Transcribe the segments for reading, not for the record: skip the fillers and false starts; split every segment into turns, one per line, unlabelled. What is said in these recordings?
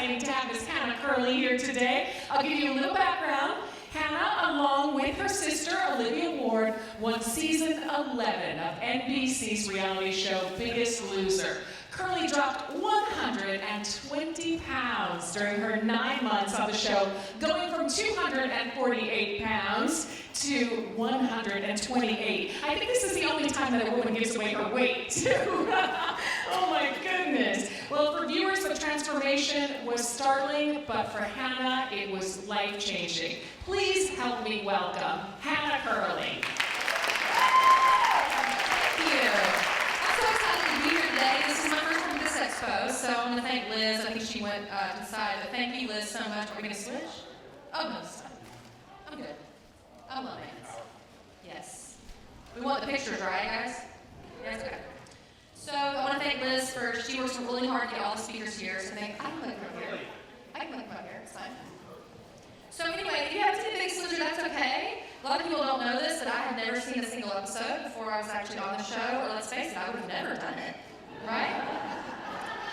exciting to have Miss Hannah Curlee here today. I'll give you a little background. Hannah, along with her sister Olivia Ward, won season 11 of NBC's reality show Biggest Loser. Curlee dropped 120 pounds during her 9 months on the show, going from 248 pounds to 128. I think this is the only time that a woman gives away her weight, too. Oh my goodness. Well, for viewers, the transformation was startling, but for Hannah, it was life-changing. Please help me welcome Hannah Curlee.
Thank you. I'm so excited to be here today. This is my first time at this expo, so I want to thank Liz. I think she went to the side, but thank you, Liz, so much. Are we going to switch? Oh, no, stop. I'm good. I love it. Yes. We want the pictures, right, guys? Yes, okay. So I want to thank Liz for, she works really hard to get all the speakers here, so I can come up here. I can come up here, it's fine. So anyway, if you haven't seen the Biggest Loser, that's okay. A lot of people don't know this, that I have never seen a single episode before I was actually on the show, or let's face it, I would have never done it, right?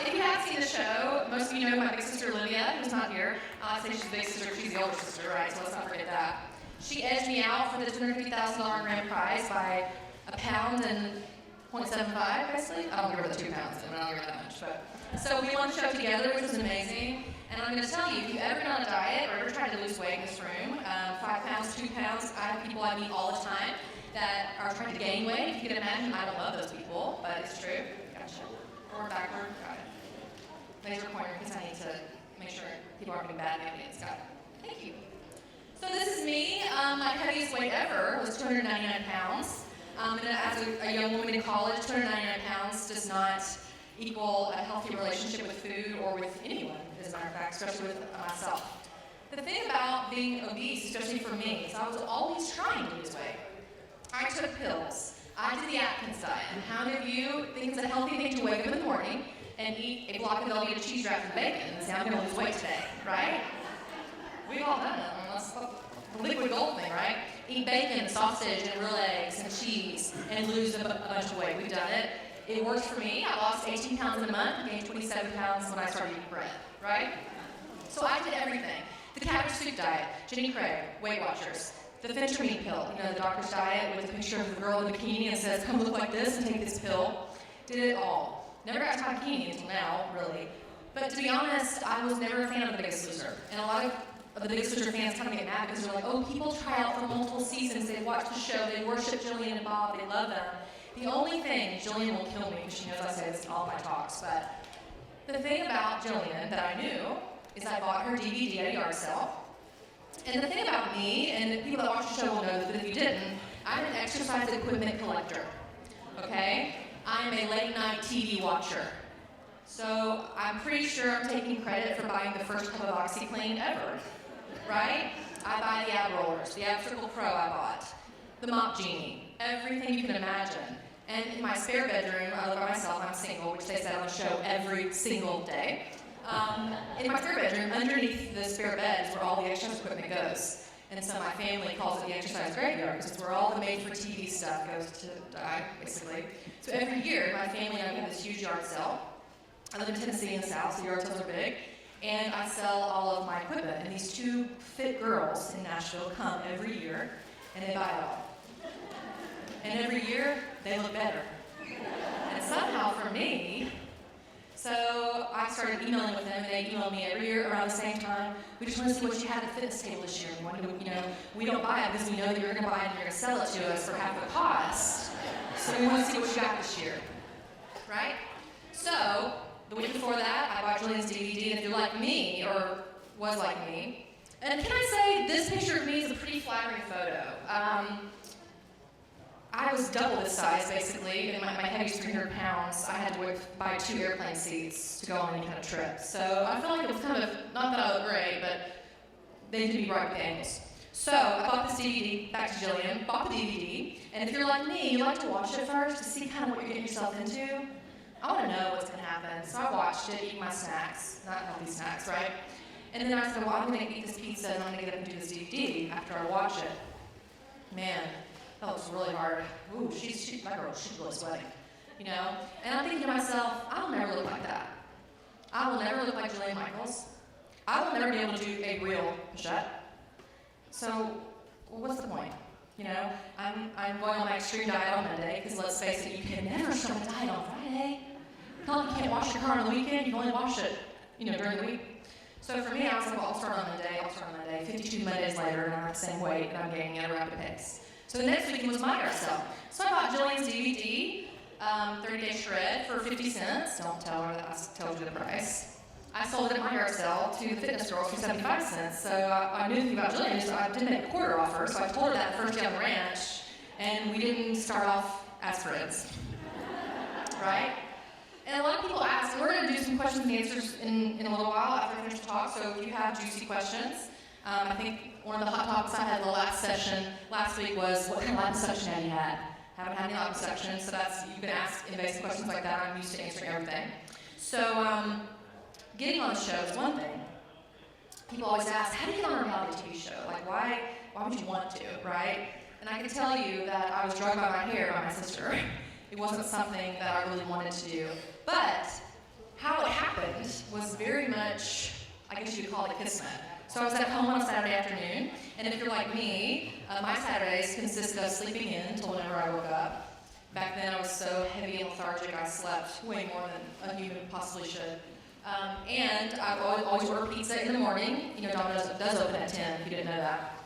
If you have seen the show, most of you know my big sister Olivia, who's not here. I say she's the big sister, she's the older sister, right? So let's not forget that. She edged me out for the $250,000 grand prize by a pound and 0.75, basically. I don't give her the 2 pounds, I don't give her that much. But so we won the show together, which was amazing. And I'm going to tell you, if you've ever been on a diet or ever tried to lose weight in this room, 5 pounds, 2 pounds, I have people I meet all the time that are trying to gain weight. If you can imagine, I don't love those people, but it's true. Gotcha. Forward, backward, got it. Laser pointer, because I need to make sure people aren't getting bad ideas. Got it. Thank you. So this is me. My heaviest weight ever was 299 pounds. And as a young woman in college, 299 pounds does not equal a healthy relationship with food or with anyone, as a matter of fact, especially with myself. The thing about being obese, especially for me, is I was always trying to lose weight. I took pills. I did the Atkins diet. And how many of you think it's a healthy thing to wake up in the morning and eat a block of Velveeta cheese wrapped in bacon and say, I'm going to lose weight today, right? We've all done it. That's the liquid gold thing, right? Eat bacon, sausage, and real eggs, and cheese, and lose a bunch of weight. We've done it. It worked for me. I lost 18 pounds in a month, gained 27 pounds when I started eating bread, right? So I did everything. The cabbage soup diet, Jenny Craig, Weight Watchers. The phentermine pill, you know, the doctor's diet with a picture of the girl in a bikini and says, come look like this and take this pill. Did it all. Never got to my bikini until now, really. But to be honest, I was never a fan of The Biggest Loser. And a lot of the Biggest Loser fans kind of get mad because they're like, oh, people try out for multiple seasons, they watch the show, they worship Jillian and Bob, they love them. The only thing, Jillian will kill me because she knows I say this in all my talks, but the thing about Jillian that I knew is I bought her DVD at a yard sale. And the thing about me, and people that watch the show will know that if you didn't, I'm an exercise equipment collector, okay? I'm a late night TV watcher. So I'm pretty sure I'm taking credit for buying the first tub of OxyClean ever, right? I buy the ab rollers, the ab Circle Pro I bought, the Mop Genie, everything you can imagine. And in my spare bedroom, I live by myself, I'm single, which they said on the show every single day. In my spare bedroom, underneath the spare bed is where all the exercise equipment goes. And so my family calls it the exercise graveyard, because it's where all the made-for-TV stuff goes to die, basically. So every year, my family and I have this huge yard sale. I live in Tennessee in the South, so yard sales are big. And I sell all of my equipment. And these 2 fit girls in Nashville come every year, and they buy it all. And every year, they look better. And somehow for me, so I started emailing with them, and they emailed me every year around the same time. We just want to see what you had at the fitness table this year. We wanted to, we don't buy it because we know that you're going to buy it and you're going to sell it to us for half the cost. So we want to see what you got this year, right? So the week before that, I bought Julian's DVD, and if you're like me, or was like me, and can I say this picture of me is a pretty flattering photo. I was double this size, basically, and my heavy's 300 pounds. I had to buy 2 airplane seats to go on any kind of trip. So I felt like it was kind of, not that I look great, but they did me right with the angles. So I bought this DVD, back to Jillian, bought the DVD, and if you're like me, you like to watch it first to see kind of what you're getting yourself into. I want to know what's going to happen. So I watched it, eating my snacks, not healthy snacks, right? And then I said, well, I'm going to eat this pizza, and I'm going to get up and do this DVD after I watch it. Man. That was really hard. Ooh, my girl, she's really sweating, you know? And I'm thinking to myself, I'll never look like that. I will never look like Jillian Michaels. I will never be able to do a real push-up. So, well, what's the point? You know, I'm going on my extreme diet on Monday, because let's face it, you can never start a diet on Friday. Not like you can't wash your car on the weekend, you can only wash it, during the week. So for me, I was like, well, I'll start on Monday, 52 Mondays later, and I'm at the same weight, and I'm gaining at a rapid pace. So the next weekend was my yard sale. So I bought Jillian's DVD, 30-day shred for 50 cents. Don't tell her that I told you the price. I sold it at my yard sale to the fitness girls for 75 cents. So I knew the thing about Jillian is I did make a quarter offer, so I told her that the first day on the ranch, and we didn't start off as friends. Right? And a lot of people ask, we're going to do some questions and answers in a little while after I finish the talk, so if you have juicy questions. I think one of the hot topics I had in the last session last week was, what kind of liposuction have you had? Haven't had any liposuction, so you can ask invasive questions like that. I'm used to answering everything. So getting on the show is one thing. People always ask, how do you get on a reality TV show? Like, why would you want to, right? And I can tell you that I was drugged by my hair by my sister. It wasn't something that I really wanted to do. But how it happened was very much, I guess you could call it kismet. So I was at home on a Saturday afternoon, and if you're like me, my Saturdays consisted of sleeping in until whenever I woke up. Back then I was so heavy and lethargic, I slept way more than a human possibly should. And I always order pizza in the morning. Domino's does open at 10, if you didn't know that.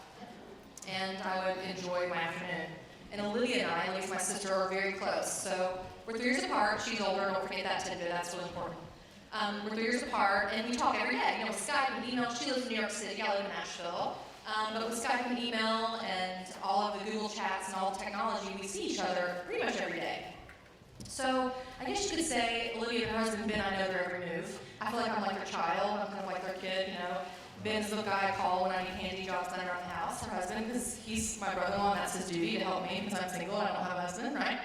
And I would enjoy my afternoon. And Olivia and I, at least my sister, are very close. So we're 3 years apart. She's older. Don't forget that tidbit. That's really important. We're 3 years apart, and we talk every day. With Skype and email. She lives in New York City. I live in Nashville. But with Skype and email and all of the Google chats and all the technology, we see each other pretty much every day. So I guess you could say Olivia and her husband Ben, I know their every move. I feel like I'm like their child. I'm kind of like their kid. Ben's the guy I call when I need handy jobs done around the house, her husband, because he's my brother-in-law and that's his duty to help me because I'm single and I don't have a husband, right?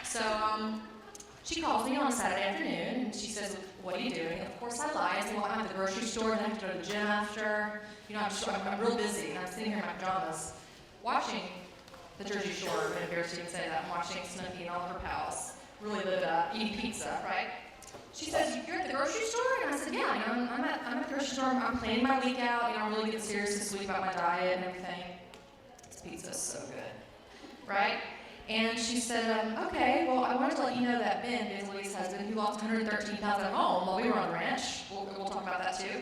So she calls me on a Saturday afternoon and she says, what are you doing? And of course I lie. I say, well, I'm at the grocery store and I have to go to the gym after. I'm real busy and I'm sitting here in my pajamas watching the Jersey Shore. I'm embarrassed to even say that. I'm watching Snooki and all of her pals really live it up, eating pizza, right? She says, you're at the grocery store? And I said, yeah, I'm at the grocery store. I'm planning my week out. I'm really getting serious this week about my diet and everything. This pizza is so good, right? And she said, okay, well, I wanted to let you know that Ben is Louise's husband, who lost 113 pounds at home while we were on the ranch. We'll talk about that too.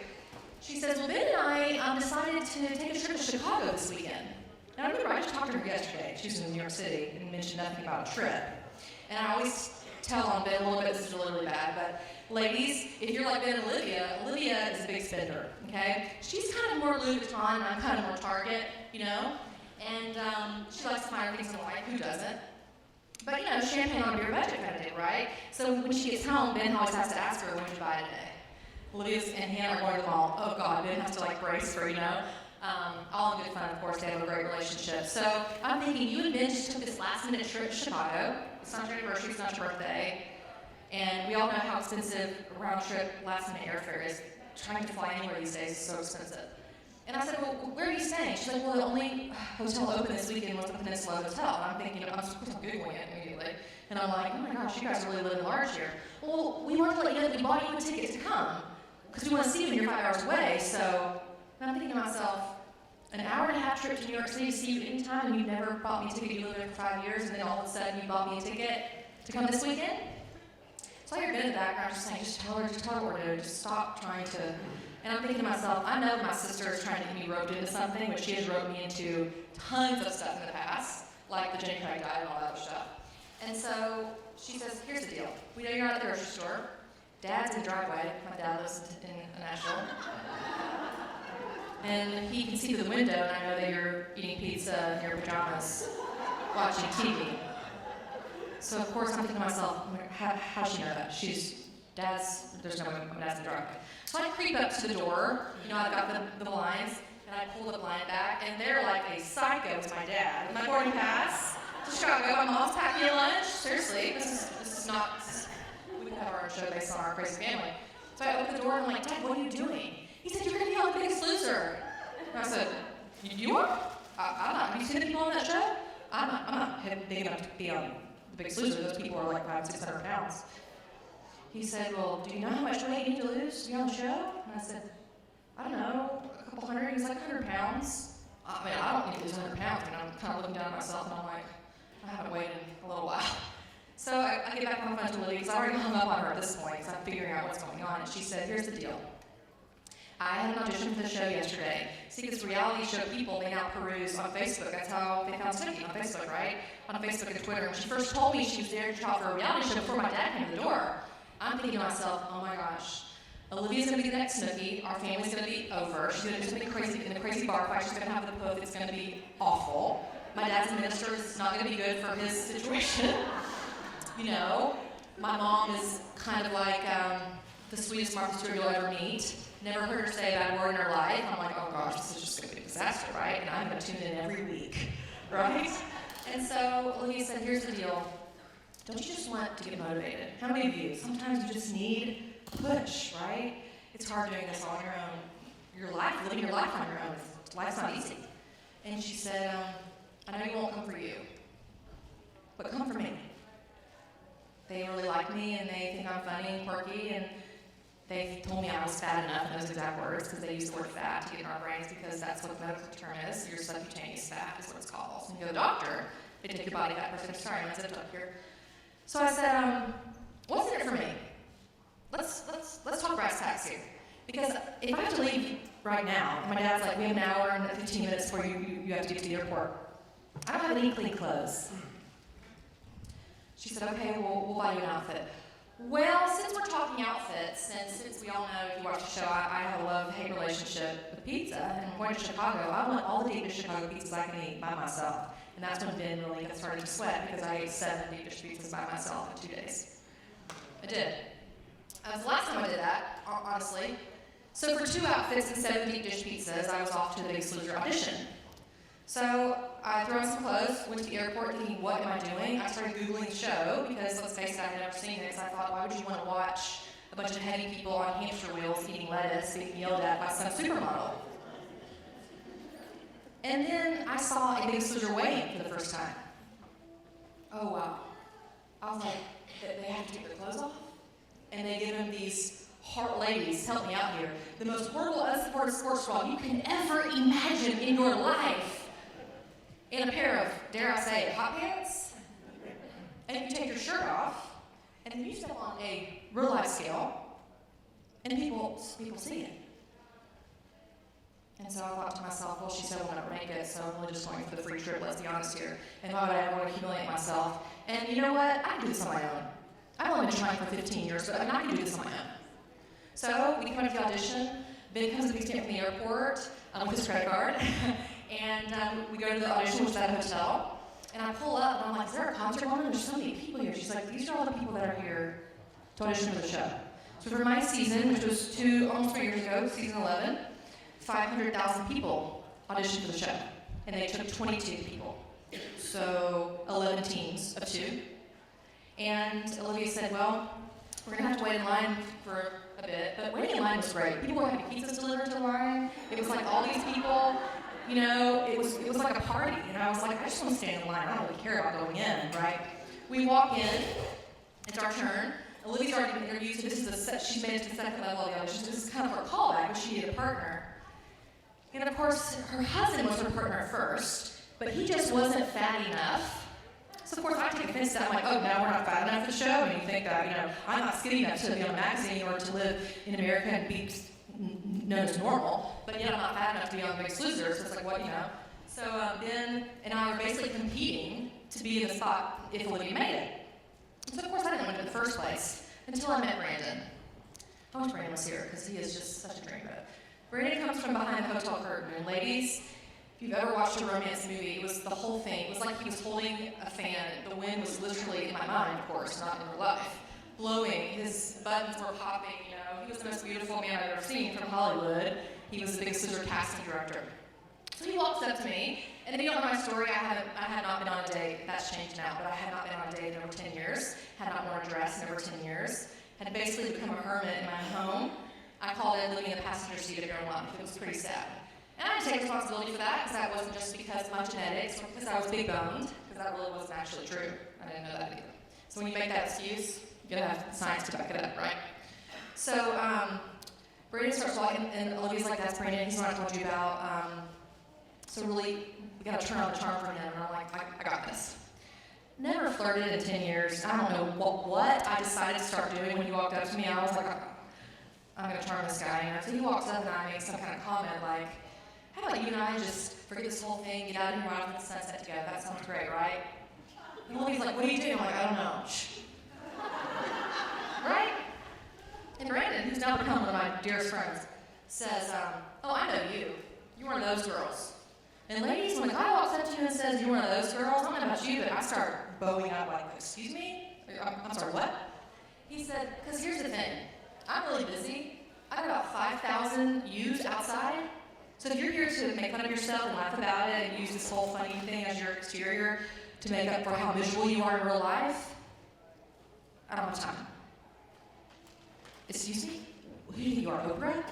She says, well, Ben and I decided to take a trip to Chicago this weekend. Now, I remember I just talked to her yesterday. She was in New York City and mentioned nothing about a trip. And I always tell on Ben a little bit, this is really, really bad, but ladies, if you're like Ben and Olivia is a big spender, okay? She's kind of more Louis Vuitton, and I'm kind of more Target, and she likes to find things in life, who doesn't? But, champagne on a beer budget kind of deal, right? So when she gets home, Ben always has to ask her, what did you buy today? Olivia's and Hannah are going to the mall. Oh, God, Ben has to, brace for, all in good fun, of course, they have a great relationship. So I'm thinking, you and Ben just took this last-minute trip to Chicago. It's not your anniversary, it's not your birthday. And we all know how expensive a round-trip last-minute airfare is. Trying to fly anywhere these days is so expensive. And I said, well, where are you staying? She's like, well, the only hotel open this weekend was the Peninsula Hotel. And I'm thinking, I'm Googling it immediately. And I'm like, oh my gosh, you guys are really living large here. Well, we wanted to let you know that we bought you a ticket to come. Because we want to see you when you're 5 hours away. So and I'm thinking to myself, an hour-and-a-half trip to New York City to see you anytime, and you never bought me a ticket, you lived there for 5 years, and then all of a sudden you bought me a ticket to come this weekend? So I hear Ben in the background just saying, just tell her what to do, just stop trying to. And I'm thinking to myself, I know my sister is trying to get me roped into something, which she has roped me into tons of stuff in the past, like the Jenny Craig diet and all that other stuff. And so she says, here's the deal. We know you're not at the grocery store. Dad's in the driveway. My dad lives in Nashville. And he can see through the window, and I know that you're eating pizza in your pajamas, watching TV. So of course I'm thinking to myself, how does she know that? There's no way my dad's in the driveway. So I creep up to the door, I've got the blinds, and I pull the blind back, and they're like a psycho to my dad. With my boarding pass to Chicago, my mom's packed me a lunch. Seriously, this is not, we could have our own show based on our crazy family. So I open the door, and I'm like, Dad, what are you doing? He said, you're going to be on The Biggest Loser. And I said, you are? I'm not. Have you seen the people on that show? I'm not big enough to be on The Biggest Loser. Those people are like 500, 600 pounds. He said, well, do you know how much weight you need to lose to be on the show? And I said, I don't know, a couple hundred. He was like 100 pounds. I mean, I don't need to lose 100 pounds. I mean, I'm kind of looking down at myself, and I'm like, I haven't weighed in a little while. So I get back on the phone to Olivia, because I already hung up on her at this point, because I'm figuring out what's going on. And she said, here's the deal. I had an audition for the show yesterday. See, this reality show people, they now peruse on Facebook. That's how they found Snooki, on Facebook, right? On Facebook and Twitter. When she first told me she was there to try for a reality show before my dad came to the door, I'm thinking to myself, oh my gosh, Olivia's gonna be the next Snooki, our family's gonna be over, she's gonna do something crazy in a crazy bar fight, she's gonna have the poof, it's gonna be awful. My dad's a minister, it's not gonna be good for his situation. You know, my mom is kind of like the sweetest Martha Stewart you'll ever meet. Never heard her say a bad word in her life. I'm like, oh gosh, this is just gonna be a disaster, right? And I'm gonna tune in every week, right? And so Olivia said, here's the deal. Don't you just want to get motivated? How many of you? Sometimes you just need a push, right? It's hard doing this on your own. Your life, living your life on your own. Life's not easy. And she said, I know you won't come for you, but come for me. They really like me, and they think I'm funny and quirky, and they told me I was fat enough, in those exact words, because they use the word fat to get in our brains, because that's what the medical term is. Your subcutaneous fat is what it's called. So when you go to the doctor, they take your body fat percentage. Sorry, I zipped up here. So I said, what's in it for me? Let's talk brass tacks here. Because if I have to leave right now, and my dad's like, we have an hour and 15 minutes before you have to get to the airport. I don't have any clean clothes. She said, okay, we'll buy you an outfit. Well, since we're talking outfits, and since we all know, if you watch the show, I have a love-hate relationship with pizza, and I'm going to Chicago, I want all the deep dish Chicago pizzas I can eat by myself. And that's when Ben really got started to sweat, because I ate 7 deep dish pizzas by myself in 2 days. I did. That was the last time I did that, honestly. So for 2 outfits and 7 deep dish pizzas, I was off to the Biggest Loser audition. So I threw on some clothes, went to the airport thinking, what am I doing? I started Googling the show, because let's face it, I had never seen it, because I thought, why would you want to watch a bunch of heavy people on hamster wheels eating lettuce being yelled at by some supermodel? And then I saw a Biggest Loser weigh-in for the first time. Oh wow. I was like, they have to take their clothes off? And they give them these heart ladies, help me out here, the most horrible unsupported sports bra you can ever imagine in your life. In a pair of, dare I say it, hot pants, and you take your shirt off, and then you step on a real life scale, and people see it. And so I thought to myself, well, she said I won't make it, so I'm really just going for the free trip, let's be honest here. And why would I ever want to humiliate myself? And you know what? I can do this on my own. I've only been trying for 15 years, but I can do this on my own. So we come up to the audition. Ben comes to pick me up from the airport with his credit card. And we go to the audition, which is at a hotel. And I pull up, and I'm like, is there a concert going on? There's so many people here. She's like, these are all the people that are here to audition for the show. So for my season, which was almost 3 years ago, season 11, 500,000 people auditioned for the show. And they took 22 people. So 11 teams of 2. And Olivia said, well, we're going to have to wait in line for a bit. But waiting in line was great. People were having pizzas delivered to the line. It was like all these people. You know, it was like a party, and I was like, I just want to stand in line. I don't really care about going in, right? We walk in. It's our turn. Olivia's already been interviewed, so this is she's made it to the second level of the audition. So this is kind of her callback, but she needed a partner. And of course, her husband was her partner at first, but he just wasn't fat enough. So of course, I take offense to that. I'm like, oh, now we're not fat enough for the show, and you think that, you know, I'm not skinny enough to be on a magazine or to live in America and be known as normal, but yet I'm not fat enough to be on Biggest Loser, so it's like, what, you know? So Ben and I were basically competing to be in the spot if Olivia made it. So of course I didn't win it in the first place until I met Brandon. I wish Brandon was here because he is just such a dreamboat. Brandon comes from behind the hotel curtain, and ladies, if you've ever watched a romance movie, it was the whole thing. It was like he was holding a fan. The wind was literally in my mind, of course, not in real life. Blowing, his buttons were popping, you know. He was the most beautiful man I've ever seen from Hollywood. He was the Biggest Loser casting director. So he walks up to me, and if you don't know my story, I had not been on a date. That's changed now, but I had not been on a date in over 10 years. Had not worn a dress in over 10 years. Had basically become a hermit in my home. I called it living in the passenger seat of your own life. It was pretty sad. And I had to take responsibility for that, because that wasn't just because of my genetics, or because I was big boned, because that really wasn't actually true. I didn't know that either. So when you make that excuse, you gotta have science to back it up, right? So Brandon starts walking, and Olivia's like, that's Brandon, he's the one I told you about. So really, we gotta turn on the charm for him. And I'm like, I got this. Never flirted in 10 years. I don't know what I decided to start doing when he walked up to me. I was like, I'm gonna charm this guy. So he walks up and I make some kind of comment like, how about you and I just forget this whole thing, get out of here, ride off the sunset together. That sounds great, right? And Olivia's like, what are you doing? I'm like, I don't know. Shh. Right? And Brandon, who's now become one of my dearest friends, says, oh, I know you. You're one of those girls. And ladies, when a guy walks up to you and says, you're one of those girls, I don't know about you, but I start bowing out like, excuse me? I'm sorry, what? He said, because here's the thing. I'm really busy. I got about 5,000 used outside. So if you're here to make fun of yourself and laugh about it and use this whole funny thing as your exterior to make up for how miserable you are in real life, I don't have time. Excuse me? Who do you think you are, Oprah?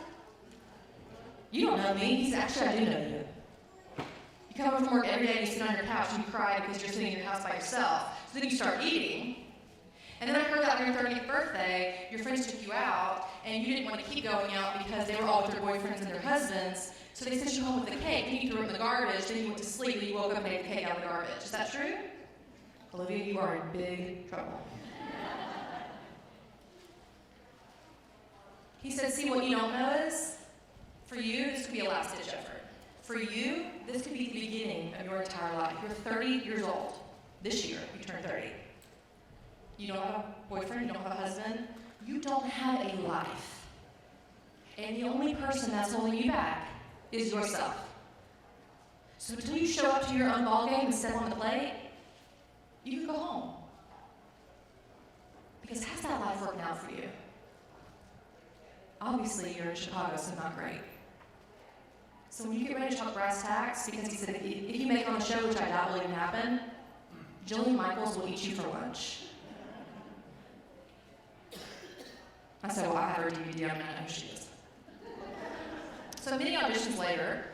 You don't know me. He said, actually, I do know you. You come home from work every day and you sit on your couch and you cry because you're sitting in your house by yourself. So then you start eating. And then I heard that on your 30th birthday, your friends took you out and you didn't want to keep going out because they were all with their boyfriends and their husbands. So they sent you home with the cake and you threw it in the garbage. Then you went to sleep and you woke up and ate the cake out of the garbage. Is that true? Olivia, you are in big trouble. He said, see, what you don't know is, for you, this could be a last-ditch effort. For you, this could be the beginning of your entire life. You're 30 years old. This year, you turn 30. You don't have a boyfriend, you don't have a husband. You don't have a life. And the only person that's holding you back is yourself. So until you show up to your own ball game and step on the plate, you can go home. Because how's that life working out for you? Obviously, you're in Chicago, so not great. So when you get ready to talk brass tacks, because he said, if you make it on the show, which I doubt will even happen, Jillian Michaels will eat you for lunch. I said, well, I have her DVD, I'm not know who she is. So many auditions later,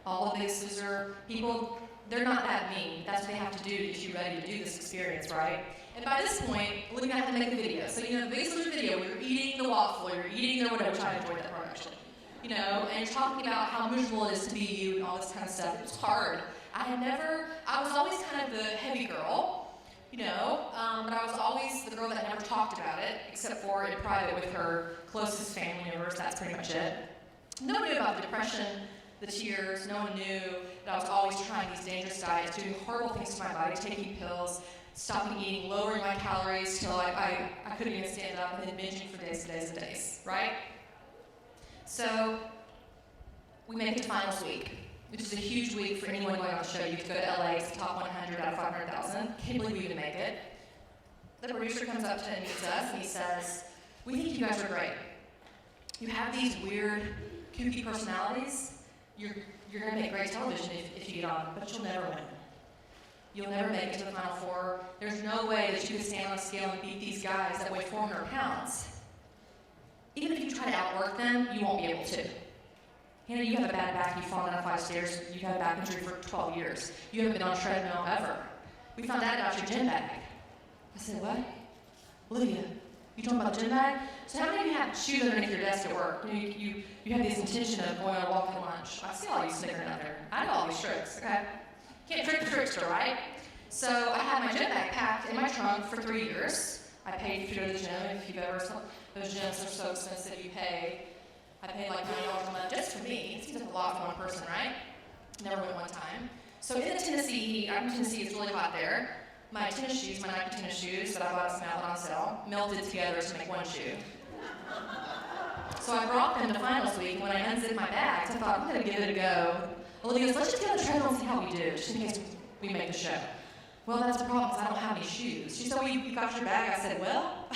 all of these loser people, they're not that mean. That's what they have to do to get you ready to do this experience, right? And by this point, we're gonna have to make a video. So, you know, the Biggest Loser video, where you're eating the waffle, or you're eating the whatever, which I enjoyed that part actually. You know, and you're talking about how miserable it is to be you and all this kind of stuff. It was hard. I was always kind of the heavy girl, you know, but I was always the girl that never talked about it, except for in private with her closest family members. That's pretty much it. No one knew about the depression, the tears. No one knew that I was always trying these dangerous diets, doing horrible things to my body, taking pills, stopping eating, lowering my calories till I couldn't even stand up, and then binging for days and days and days, right? So we make it to finals week, which is a huge week for anyone going on the show. You get to go to LA, it's the top 100 out of 500,000. Can't believe we even make it. The producer comes up to and meets us, and he says, we think you guys are great. You have these weird, kooky personalities. You're going to make great television if you get on, but you'll never win. You'll never make it to the Final Four. There's no way that you can stand on a scale and beat these guys that weigh 400 pounds. Even if you try to outwork them, you won't be able to. Hannah, you have a bad back, you've fallen down 5 stairs, you've had a back injury for 12 years. You haven't been on a treadmill ever. We found out about your gym bag. I said, what? Olivia, you talking about the gym bag? So how many of you have shoes underneath your desk at work? You have this intention of going on a walk at lunch. I see all you snickering out there. I know all these tricks, okay? Can't trick the trickster, right? So I had my gym bag packed in my trunk for 3 years. I paid if you go to the gym, if you've ever, those gyms are so expensive, you pay. I paid like $90 a month just for me. It seems like a lot for one person, right? Never went one time. So in the Tennessee heat, I'm in Tennessee, it's really hot there. My tennis shoes, my Nike tennis shoes that I bought some outlet on sale, melted together to make one shoe. So I brought them to finals week, and when I unzipped my bags, I thought, I'm gonna give it a go. Olivia goes, let's just get on the treadmill and see how we do, just in case we make the show. Well, that's the problem, because I don't have any shoes. She said, well, you got your bag. I said, well.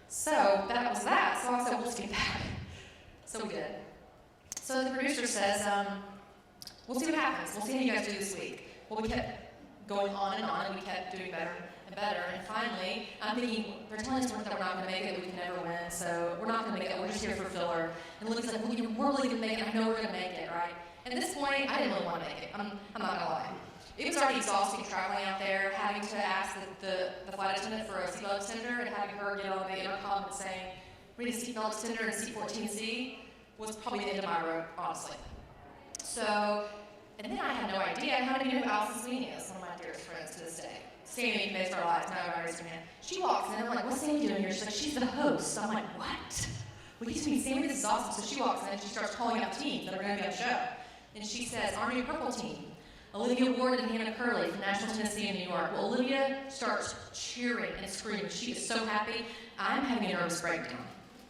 So that was that. So I said, we'll skip that. So we did. So the producer says, we'll see what happens. We'll see how you guys do this week. Well, we kept going on, and we kept doing better and better. And finally, I'm thinking, they're telling us that we're not going to make it. We can never win. So we're not going to make it. We're just here for filler. And Lily's like, well, we're really going to make it. I know we're going to make it, right? And at this point, I didn't really want to make it. I'm not going to lie. It was already exhausting traveling out there, having to ask the flight attendant for a seatbelt extender and having her get on the intercom and saying, reading seat belt extender in seat 14C was probably the end of my rope, honestly. So, and then I had no idea how many knew who Allison Sweeney is, one of my dearest friends to this day. Sammy makes our lives, now I raise her hand. She walks in, and I'm like, what's Sammy doing here? She's like, she's the host. So I'm like, what? Well, you mean Sammy, this is awesome. So she walks in and she starts calling out teams that are going to be on the show. And she says, Army Purple Team, Olivia Ward and Hannah Curlee from Nashville, Tennessee and New York. Well, Olivia starts cheering and screaming. She is so happy. I'm having a nervous breakdown.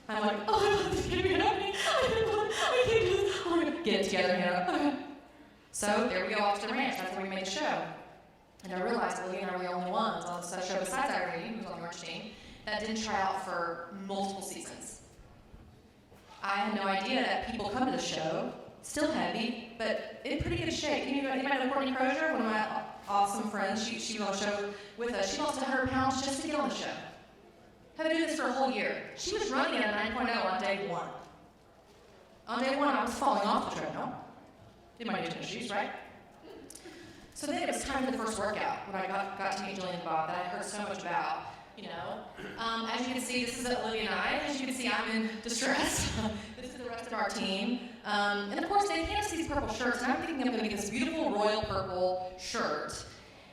I'm like, oh, this is going to be happening. I can't do this. Oh, my God. Get it together, Hannah. So there we go off to the ranch. That's where we made the show. And I realized Olivia and I were the only ones on the show besides Irene, who's on the Orange team, that didn't try out for multiple seasons. I had no idea that people come to the show, still heavy, but in pretty good shape. Anybody know Courtney Crozier, one of my awesome friends? She was on the show with us. She lost 100 pounds just to get on the show. I've been doing this for a whole year. She was running at a 9.0 on day one. On day one, I was falling off the treadmill. Did my new shoes, right? So then it was time for the first workout when I got to meet Julian and Bob that I heard so much about. As you can see, this is Olivia and I. As you can see, I'm in distress. This is the rest of our team. And of course, they hand us these purple shirts, and I'm thinking I'm going to get this beautiful royal purple shirt.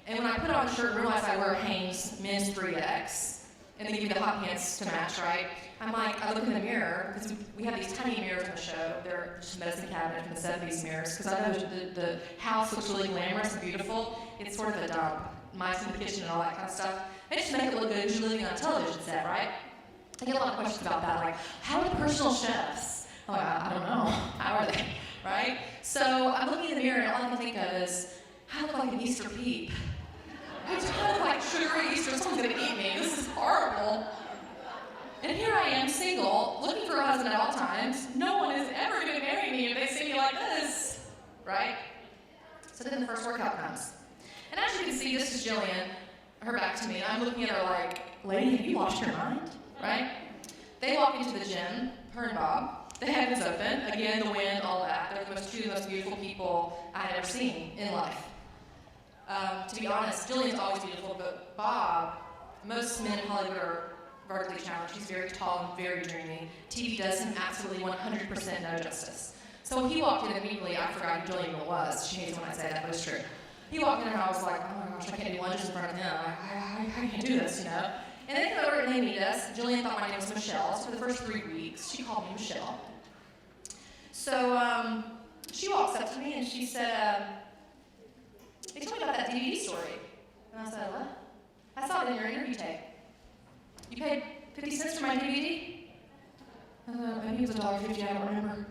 And when I put on the shirt and realized I wear Hanes men's 3X, and they give you the hot pants to match, right? I'm like, I look in the mirror, because we have these tiny mirrors in the show. They're just medicine cabinet from the 70s mirrors, because I know the house looks really glamorous and beautiful. It's sort of a dump. Mice in the kitchen and all that kind of stuff. I just make it look good because you're living on a television set, right? I get a lot of questions about that, like, how are the personal chefs? I'm like, I don't know. How are they, right? So I'm looking in the mirror and all I can think of is, I look like an Easter peep. I just look like sugary Easter. Someone's going to eat me. This is horrible. And here I am, single, looking for a husband at all times. No one is ever going to marry me if they see me like this, right? So then the first workout comes. And as you can see, this is Jillian, her back to me, and I'm looking at her like, lady, have you lost your mind? Right? They walk into the gym, her and Bob. The heavens open, again, the wind, all that. They're two of the most beautiful people I had ever seen in life. To be honest, Jillian's always beautiful, but Bob, most men in Hollywood are vertically challenged. He's very tall and very dreamy. TV does him absolutely 100% no justice. So when he walked in immediately, I forgot who Jillian was. She hates when I say that, but it's true. He walked in and I was like, oh my gosh, I can't do lunges in front of him. I can't do this, And they come over and they meet us. Jillian thought my name was Michelle. So for the first 3 weeks, she called me Michelle. So she walks up to me and she said, they told me about that DVD story. And I said, what? I saw it in your interview tape. You paid 50 cents for my DVD? Maybe it was $1.50, I don't remember.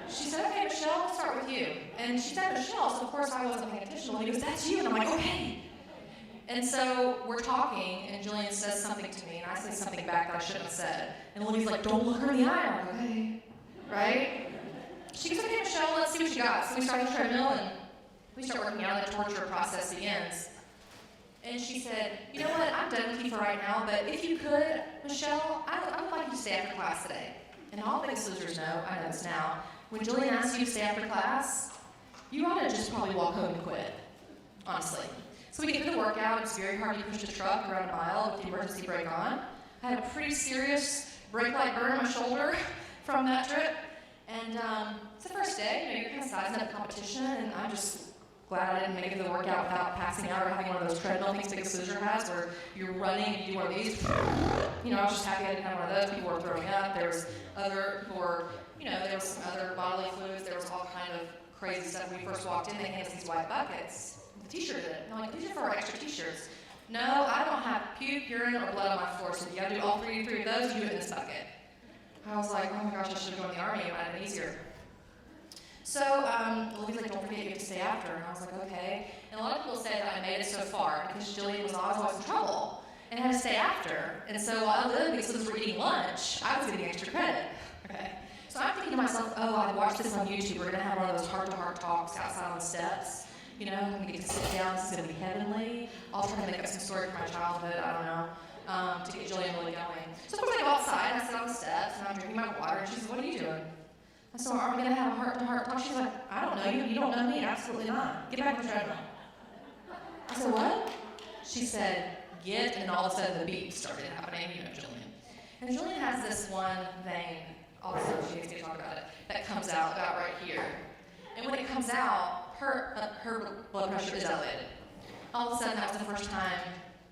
She said, okay, Michelle, let's start with you. And she said Michelle, so of course I wasn't paying attention. He goes, that's you. And I'm like, okay. And so we're talking, and Jillian says something to me, and I say something back that I shouldn't have said. And Olivia's like, don't look her in the eye. I'm like, okay. Right? She goes, okay, Michelle, let's see what you got. So we start the treadmill, and we start working out, and the torture process begins. And she said, you know what, I'm done with you for right now, but if you could, Michelle, I would like you to stay after class today. And all Biggest Losers know, I know this now, when Jillian asks you to stay after class, you ought to just probably walk home and quit, honestly. So we get through the workout. It's very hard to push the truck around a mile with the emergency brake on. I had a pretty serious brake light burn on my shoulder from that trip. And it's the first day, you're kind of sizing up competition, and I'm just glad I didn't make it to the workout without passing out or having one of those treadmill things Biggest Loser has where you're running and you do one of these. I was just happy I didn't have one of those. People were throwing up. There was other people were, there was some other bodily fluids. There was all kind of crazy stuff. When we first walked in, they handed us these white buckets. The t-shirt in it. And I'm like, these are for our extra t-shirts. No, I don't have puke, urine, or blood on my floor, so if you gotta do all three of those, you do it in this bucket. I was like, oh my gosh, I should have joined the Army. It might have been easier. So, Olivia's like, don't forget you have to stay after. And I was like, okay. And a lot of people say that I made it so far because Jillian was always in trouble and had to stay after. And so while the other kids were eating lunch, I was getting extra credit. Okay. So I'm thinking to myself, oh, I watched this on YouTube. We're going to have one of those heart-to-heart talks outside on the steps. I'm going to get to sit down. This is going to be heavenly. I'll try to make up some story from my childhood. I don't know. To get Jillian really going. So of course I go outside. I sit on the steps and I'm drinking my water. And she says, what are you doing? I said, are we going to have a heart-to-heart talk? She's like, I don't know you. You don't know me. Absolutely not. Get back on the treadmill. I said, what? She said, get, and all of a sudden the beat started happening. Jillian. And Julian has this one vein, also, she needs to talk about it, that comes out about right here. And when it comes out, her blood pressure is elevated. All of a sudden, that was the first time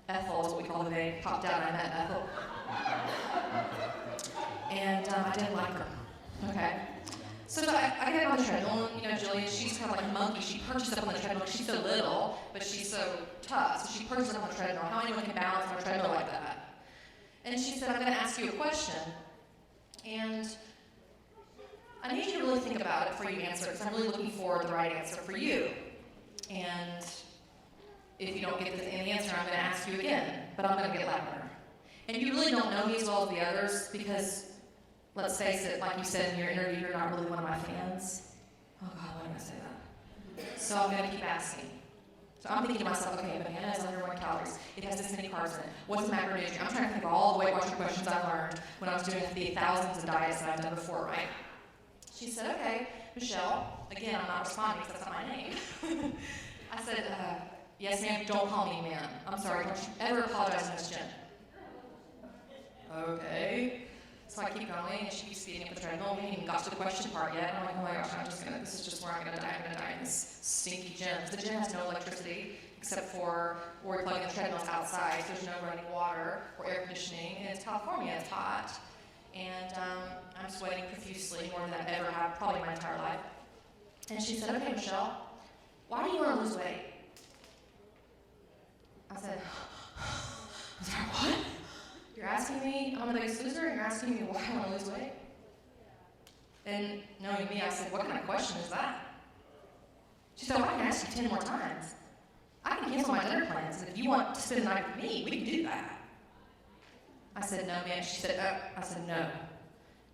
Ethel, is what we call the vein, popped out and I met Ethel. And I didn't like her, okay? So I get on the treadmill, and, you know, Julian, she's kind of like a monkey. She perches up on the treadmill. She's so little, but she's so tough. So she perches up on the treadmill. How anyone can balance on a treadmill like that? And she said, I'm going to ask you a question. And I need you to really think about it before you answer it, because I'm really looking for the right answer for you. And if you don't get the answer, I'm going to ask you again, but I'm going to get louder. And you really don't know me as well as the others, because let's face it, like you said in your interview, you're not really one of my fans. Oh God, why did I say that? So I'm going to keep asking. So I'm thinking to myself, okay, banana has 101 calories. It has this many carbs in it. What's the macronutrient? I'm trying to think of all the Weight Watcher questions I learned when I was doing the thousands of diets that I've done before, right? She said, okay, Michelle. Again, I'm not responding because that's not my name. I said, yes, ma'am, don't call me ma'am. I'm sorry, don't you ever apologize to Miss Jen. Okay. So I keep going, and she keeps speeding up the treadmill. We haven't even got to the question part yet. I'm like, oh my gosh, this is just where I'm gonna die in this stinky gym. The gym has no electricity, except for where we plug in the treadmills outside. So there's no running water or air conditioning, and it's California, it's hot. And I'm sweating profusely, more than I've ever had, probably my entire life. And she said, okay, Michelle, why do you wanna lose weight? I said, what? You're asking me, I'm the biggest loser, and you're asking me why I want to lose weight? And knowing me, I said, what kind of question is that? She said, well, I can ask you 10 more times. I can cancel my dinner plans, and if you want to spend the night with me, we can do that. I said, no, ma'am. She said, I said, no.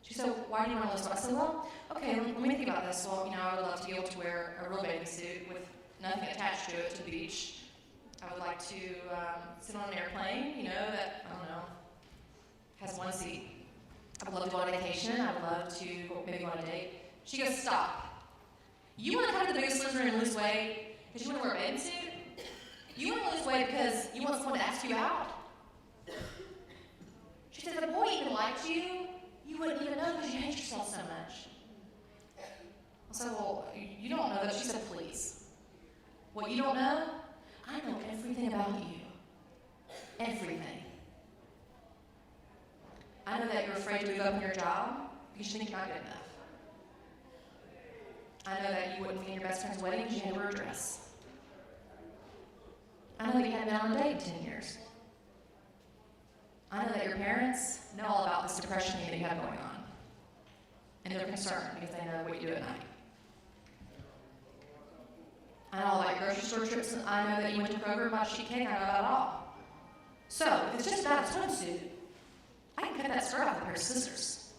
She said, why do you want to lose weight? I said, well, okay, let me think about this. Well, you know, I would love to be able to wear a real bathing suit with nothing attached to it to the beach. I would like to sit on an airplane, you know, that, I don't know, has one seat. I would love to go on vacation. I would love to maybe go on a date. She goes, stop. You want to come to the biggest loser and lose weight because you want to wear a bathing suit? You want to lose weight because you want someone to ask you out? She said, if a boy even liked you, you wouldn't even know because you hate yourself so much. I said, well, you don't know that. She said, please. What you don't know? I know everything about you. Everything. I know that you're afraid to move up in your job because you think you're not good enough. I know that you wouldn't be in your best friend's wedding because you had to wear a dress. I know that you hadn't been on a date in 10 years. I know that your parents know all about this depression that you have going on. And they're concerned because they know what you do at night. I know all about your grocery store trips, and I know that you went to Kroger and bought sheet cake. I know about it all. So, if it's just about a swimsuit, I can cut that skirt off with a pair of scissors.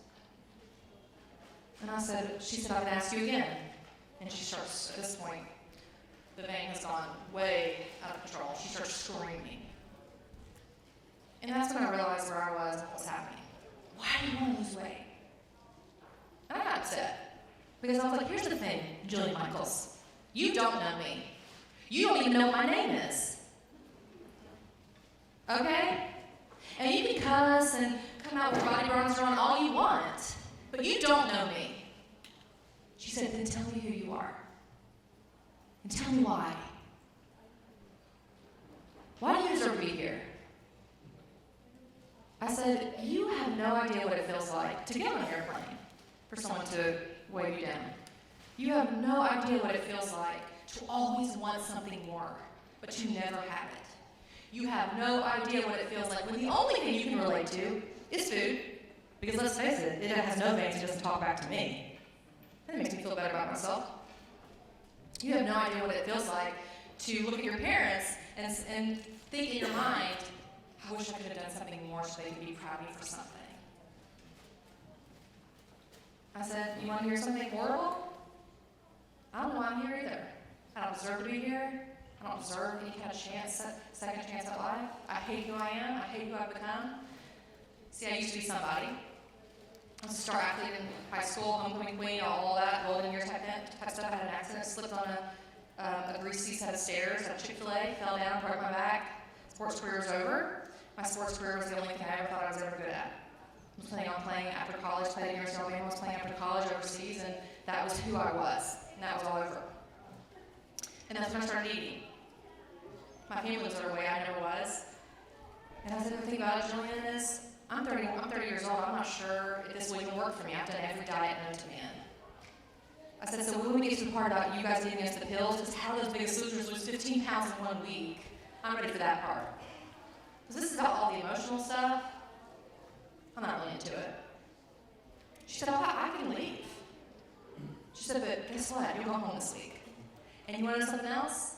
And she said, I'm going to ask you again. And she starts, at this point, the vein has gone way out of control. She starts screaming. And that's when I realized where I was and what was happening. Why do you want to lose weight? And I got upset. Because I was like, here's the thing, Julie Michaels. You don't know me. You don't even know what my name is. Okay? And you can cuss and come out with body bronzer on all you want, but you don't know me. She said, then tell me who you are. And tell me why. Why do you deserve to be here? I said, you have no idea what it feels like to get on an airplane for someone to weigh you down. You have no idea what it feels like to always want something more, but to never have it. You have no idea what it feels like when the only thing you can relate to is food. Because let's face it, it has no veins, it doesn't talk back to me. That makes me feel better about myself. You have no idea what it feels like to look at your parents and think in your mind, I wish I could have done something more so they could be proud of me for something. I said, you want to hear something horrible? I don't know why I'm here either. I don't deserve to be here. I don't deserve any kind of chance, second chance at life. I hate who I am. I hate who I've become. See, I used to be somebody. I was a star athlete in high school, homecoming queen, all that, golden year type stuff. I had an accident, slipped on a greasy set of stairs at Chick-fil-A, fell down, broke my back. Sports career was over. My sports career was the only thing I ever thought I was ever good at. was planning on playing after college, played at the University of Alabama, was playing after college overseas, and that was who I was. And that was all over. And that's when I started eating. My family was their way, I never was. And I said, the thing about it, Jillian, is I'm 30 years old, I'm not sure if this will even work for me. I've done every diet known to man. I said, so when we get to the part about you guys eating against the pills, just how those Biggest Losers lose 15 pounds in 1 week, I'm ready for that part. Because this is about all the emotional stuff. I'm not really into it. She said, oh, I can leave. She said, but guess what? You'll go home this week. And you want to know something else?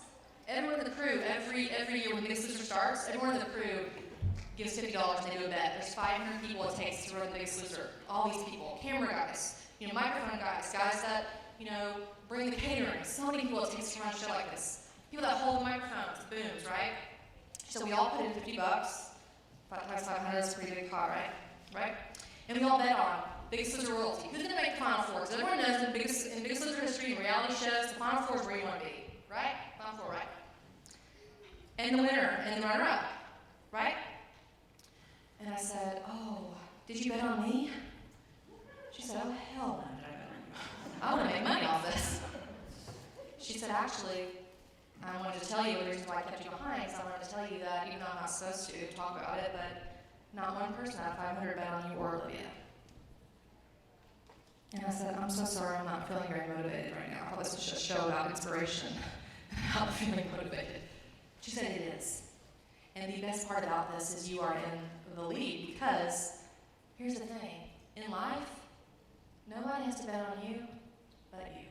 Everyone in the crew, every year when Biggest Loser starts, everyone in the crew gives $50 and they do a bet. There's 500 people it takes to run the Biggest Loser. All these people, camera guys, microphone guys, guys that, bring the catering. So many people it takes to run a show like this. People that hold the microphones, the booms, right? So we all put in $50. 5 times 500 is a pretty big pot, right? And we all bet on Biggest Loser royalty. Who's going to make the Final Four? Because everyone knows in Biggest Loser history and reality shows, the Final Four is where you want to be, right? Final Four, right? And the winner and the runner-up, right? And I said, oh, did you bet on me? She said, oh, hell no, did I bet on you? I want to make money off this. She said, actually, I wanted to tell you the reason why I kept you behind is I wanted to tell you that even though I'm not supposed to talk about it, but not one person out of 500 bet on you or Olivia. And I said, I'm so sorry, I'm not feeling very motivated right now. I thought this was just a show about inspiration, not feeling motivated. She said it is. And the best part about this is you are in the lead because here's the thing. In life, nobody has to bet on you but you.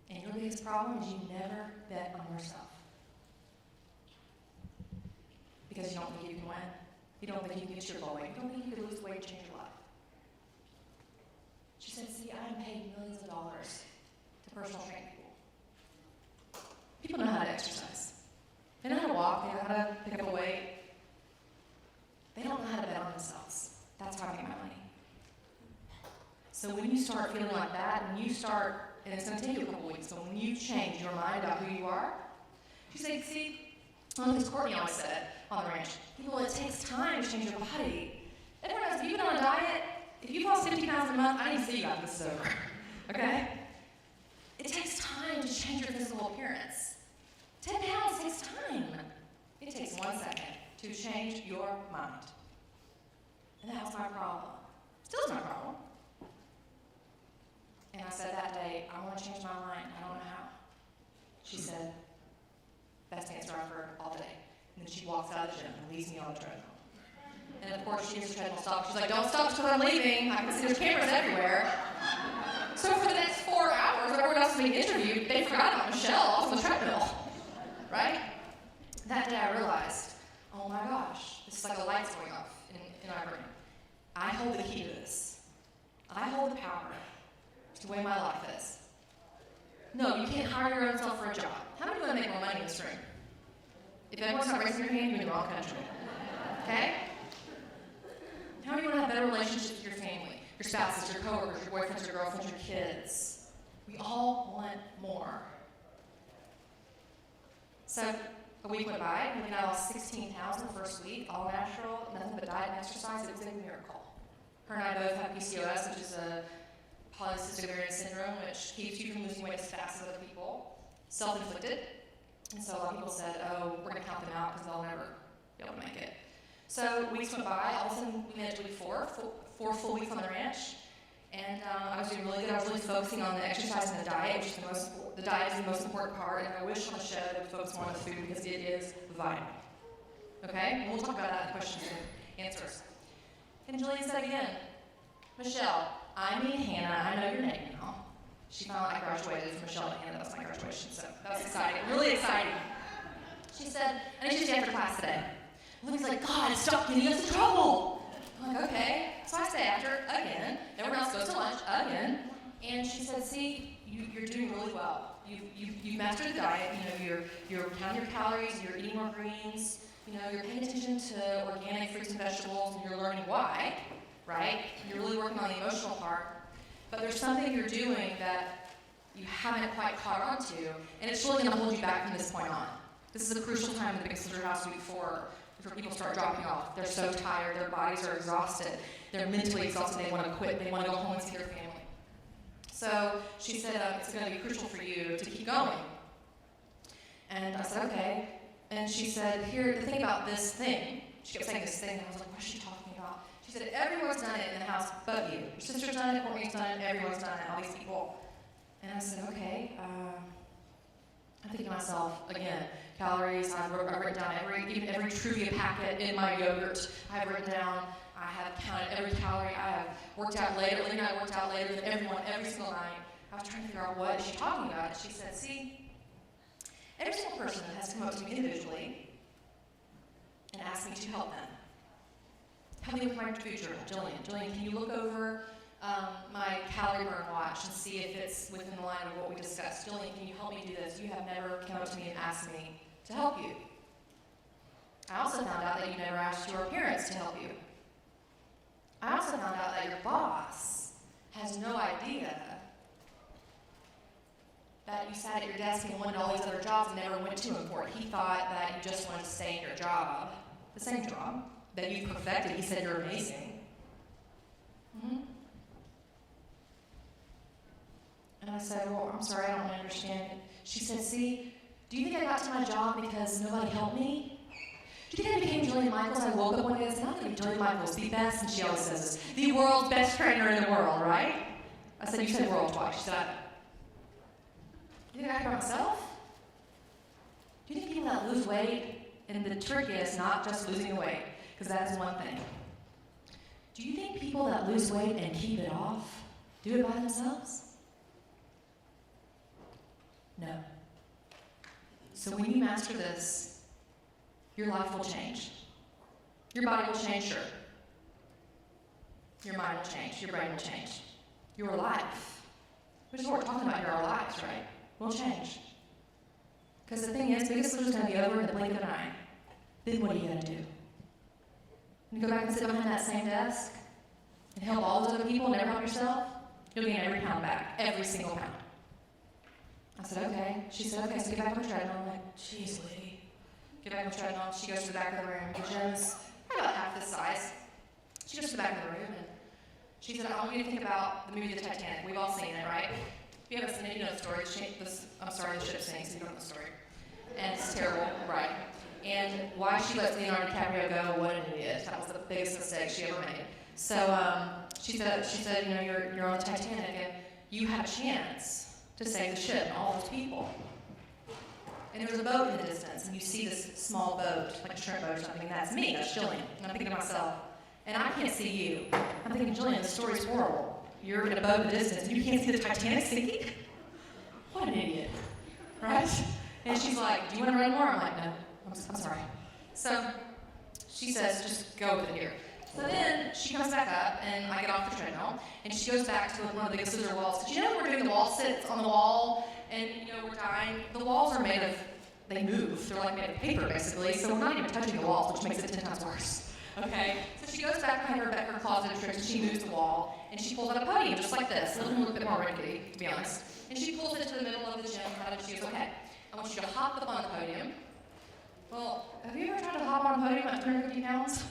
And your biggest problem is you never bet on yourself. Because you don't think you can win. You don't think you can get your goal weight. You don't think you can lose weight and change your life. She said, see, I'm paid millions of dollars to personal train people. People know how to exercise. They know how to walk, they know how to pick up a weight. They don't know how to bet on themselves. That's how I make my money. So when you start feeling like that, and you start, and it's going to take you a couple weeks, but when you change your mind about who you are, she said, see, as Courtney always said on the ranch, people, it takes time to change your body. Everyone knows, if you've been on a diet, if you've lost 50 pounds in a month, I need to see you after this is over, okay? It takes time to change your physical appearance. 10 pounds takes time. It takes 1 second to change your mind. And that was my problem. Still is my problem. And I said that day, I want to change my mind. I don't know how. She said, best answer I've heard all day. And then she walks out of the gym and leaves me on the treadmill. And of course, she hears the treadmill stop. She's like, don't stop until I'm leaving. I can see there's cameras everywhere. So for the next 4 hours, everyone else being interviewed, they forgot about Michelle off the treadmill. Right? That day I realized, oh my gosh, this is like the lights going off in our brain. I hold the key to this. I hold the power to the way my life is. No, you can't hire your own self for a job. How many want to make more money in this room? If everyone's not raising your hand, you're in the wrong country. Okay? How many want to have better relationships with your family, your spouses, your coworkers, your boyfriends, your girlfriends, your kids? We all want more. So a week went by, and I lost 16 pounds in the first week, all natural, nothing but diet and exercise. It was a miracle. Her and I both have PCOS, which is a polycystic ovarian syndrome, which keeps you from losing weight as fast as other people. Self-inflicted. And so a lot of people said, oh, we're going to count them out because they'll never be able to make it. So weeks went by. All of a sudden, we made it to week 4 full weeks on the ranch. And I was doing really good. I was really focusing on the exercise and the diet, which is the diet is the most important part. And I wish on the show that we focus more on the food because it is vital. Okay? And we'll talk about that in questions and answers. And Jillian said again, Michelle, I mean Hannah, I know your name now. She finally graduated from Michelle to Hannah. That was my graduation, so that was exciting, really exciting. She said, I need you to stay after class today. Lily's like, God, stop getting us in trouble. I'm like, okay. So I stay after again. Everyone else goes to lunch again. And she said, see, you're doing really well. You've mastered the diet. You're counting your calories. You're eating more greens. You're paying attention to organic fruits and vegetables, and you're learning why, right? You're really working on the emotional part. But there's something you're doing that you haven't quite caught on to, and it's really going to hold you back from this point on. This is a crucial time in the Biggest Loser House week 4. after people start dropping off. They're so tired, their bodies are exhausted, they're mentally exhausted, they want to quit, they want to go home and see their family. So she said, it's going to be crucial for you to keep going. And I said, okay. And she said, here, the thing about this thing, she kept saying this thing, and I was like, what is she talking about? She said, everyone's done it in the house but you. Your sister's done it, Courtney's done it, everyone's done it, all these people. And I said, okay. I'm thinking to myself, again, calories, I've written down even every trivia packet in my yogurt. I've written down, I have counted every calorie. I have worked out later. Lynn and I worked out later than everyone every single night. I was trying to figure out what is she talking about. And she said, see, every single person has come up to me individually and asked me to help them. Help me with my food journal. Jillian, can you look over my calorie burn watch and see if it's within the line of what we discussed? Jillian, can you help me do this? You have never come up to me and asked me to help you. I also found out that you never asked your parents to help you. I also found out that your boss has no idea that you sat at your desk and wanted all these other jobs and never went to him for it. He thought that you just wanted to stay in your job, the same job that you've perfected. He said you're amazing. Mm-hmm. And I said, well, I'm sorry, I don't understand. She said, see, do you think I got to my job because nobody helped me? Do you think I became Jillian Michaels? I woke up one day and said, I'm going to be Jillian Michaels, the best, and she always says this, the world's best trainer in the world, right? I said, you said world twice. She said, do you think I got myself? Do you think people that lose weight, and the trick is not just losing the weight, because that is one thing. Do you think people that lose weight and keep it off do it by themselves? No. So when you master this, your life will change. Your body will change, sure. Your mind will change. Your brain will change. Your life, which is what we're talking about here, our lives, right, will change. Because the thing is, Biggest Loser's going to be over in the blink of an eye. Then what are you going to do? You go back and sit behind that same desk and help all those other people and never help yourself? You'll gain every pound back, every single pound. I said, okay. She said, okay, so get back on the treadmill. I'm like, geez, lady. Get back on the treadmill. She goes to the back of the room. The gym's about half this size. She goes to the back of the room, and she said, I want you to think about the movie The Titanic. We've all seen it, right? If you haven't seen it, you know the story. The ship sinks, you don't know the story. And it's terrible, right? And why she lets Leonardo DiCaprio go, what an idiot. That was the biggest mistake she ever made. So she said, you know, you're on the Titanic, and you had a chance to save the ship and all those people. And there was a boat in the distance, and you see this small boat, like a shrimp boat or something, and that's me, that's Jillian. And I'm thinking to myself, and I can't see you. I'm thinking, Jillian, the story's horrible. You're in a boat in the distance, and you can't see the Titanic sinking? What an idiot, right? And she's like, do you want to run more? I'm like, no, I'm sorry. So she says, just go with it here. So then she comes back up, and I get off the treadmill, and she goes back to one of the Biggest Loser walls. Because you know when we're doing the wall sits on the wall, and you know we're dying? The walls are made of, they move. They're like made of paper, basically. So we're not even touching the walls, which makes it 10 times worse. Okay? So she goes back behind her closet of tricks, and she moves the wall, and she pulls out a podium just like this. A little bit more rickety, to be honest. And she pulls it to the middle of the gym, and she goes, okay, I want you to hop up on the podium. Well, have you ever tried to hop on a podium at 250 pounds?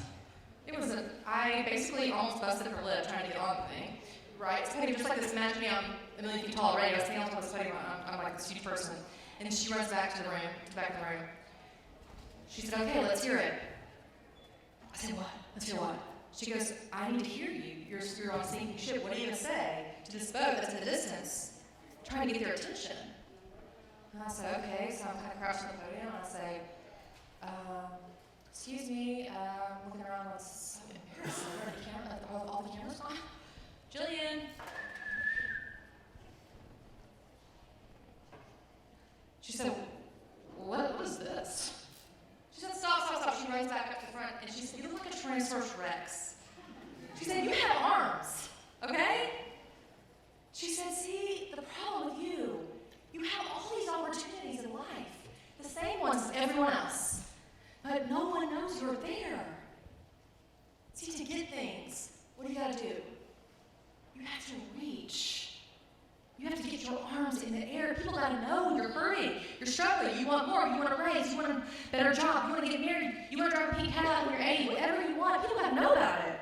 I basically almost busted her lip trying to get on the thing, right? It's kind of just like this, imagine me, I'm a million feet tall already, I was standing on top of this podium, I'm like this huge person. And she runs back to the room, to the back of the room. She said, okay, let's hear it. I said, what? Let's hear what? She goes, I need to hear you. You're on a sinking ship. What are you going to say to this boat that's in the distance, trying to get their attention? And I said, okay, so I'm kind of crouching on the podium, and I say, excuse me, I'm looking around, it's so embarrassing. Are all the cameras on? Jillian. She said, what is this? She said, stop. She runs back up to the front, and she said, you look like a Tyrannosaurus Rex. She said, you have arms, okay? She said, see, the problem with you have all these opportunities in life, the same ones as everyone else. But no one knows you're there. See, to get things, what do you got to do? You have to reach. You have to get your arms arms in the air. People gotta know you're hurting, you're struggling, you want more, you want a raise, you want a better job, you want to get married, you want to drive a pink Cadillac when you're 80, whatever you want. People gotta know about it.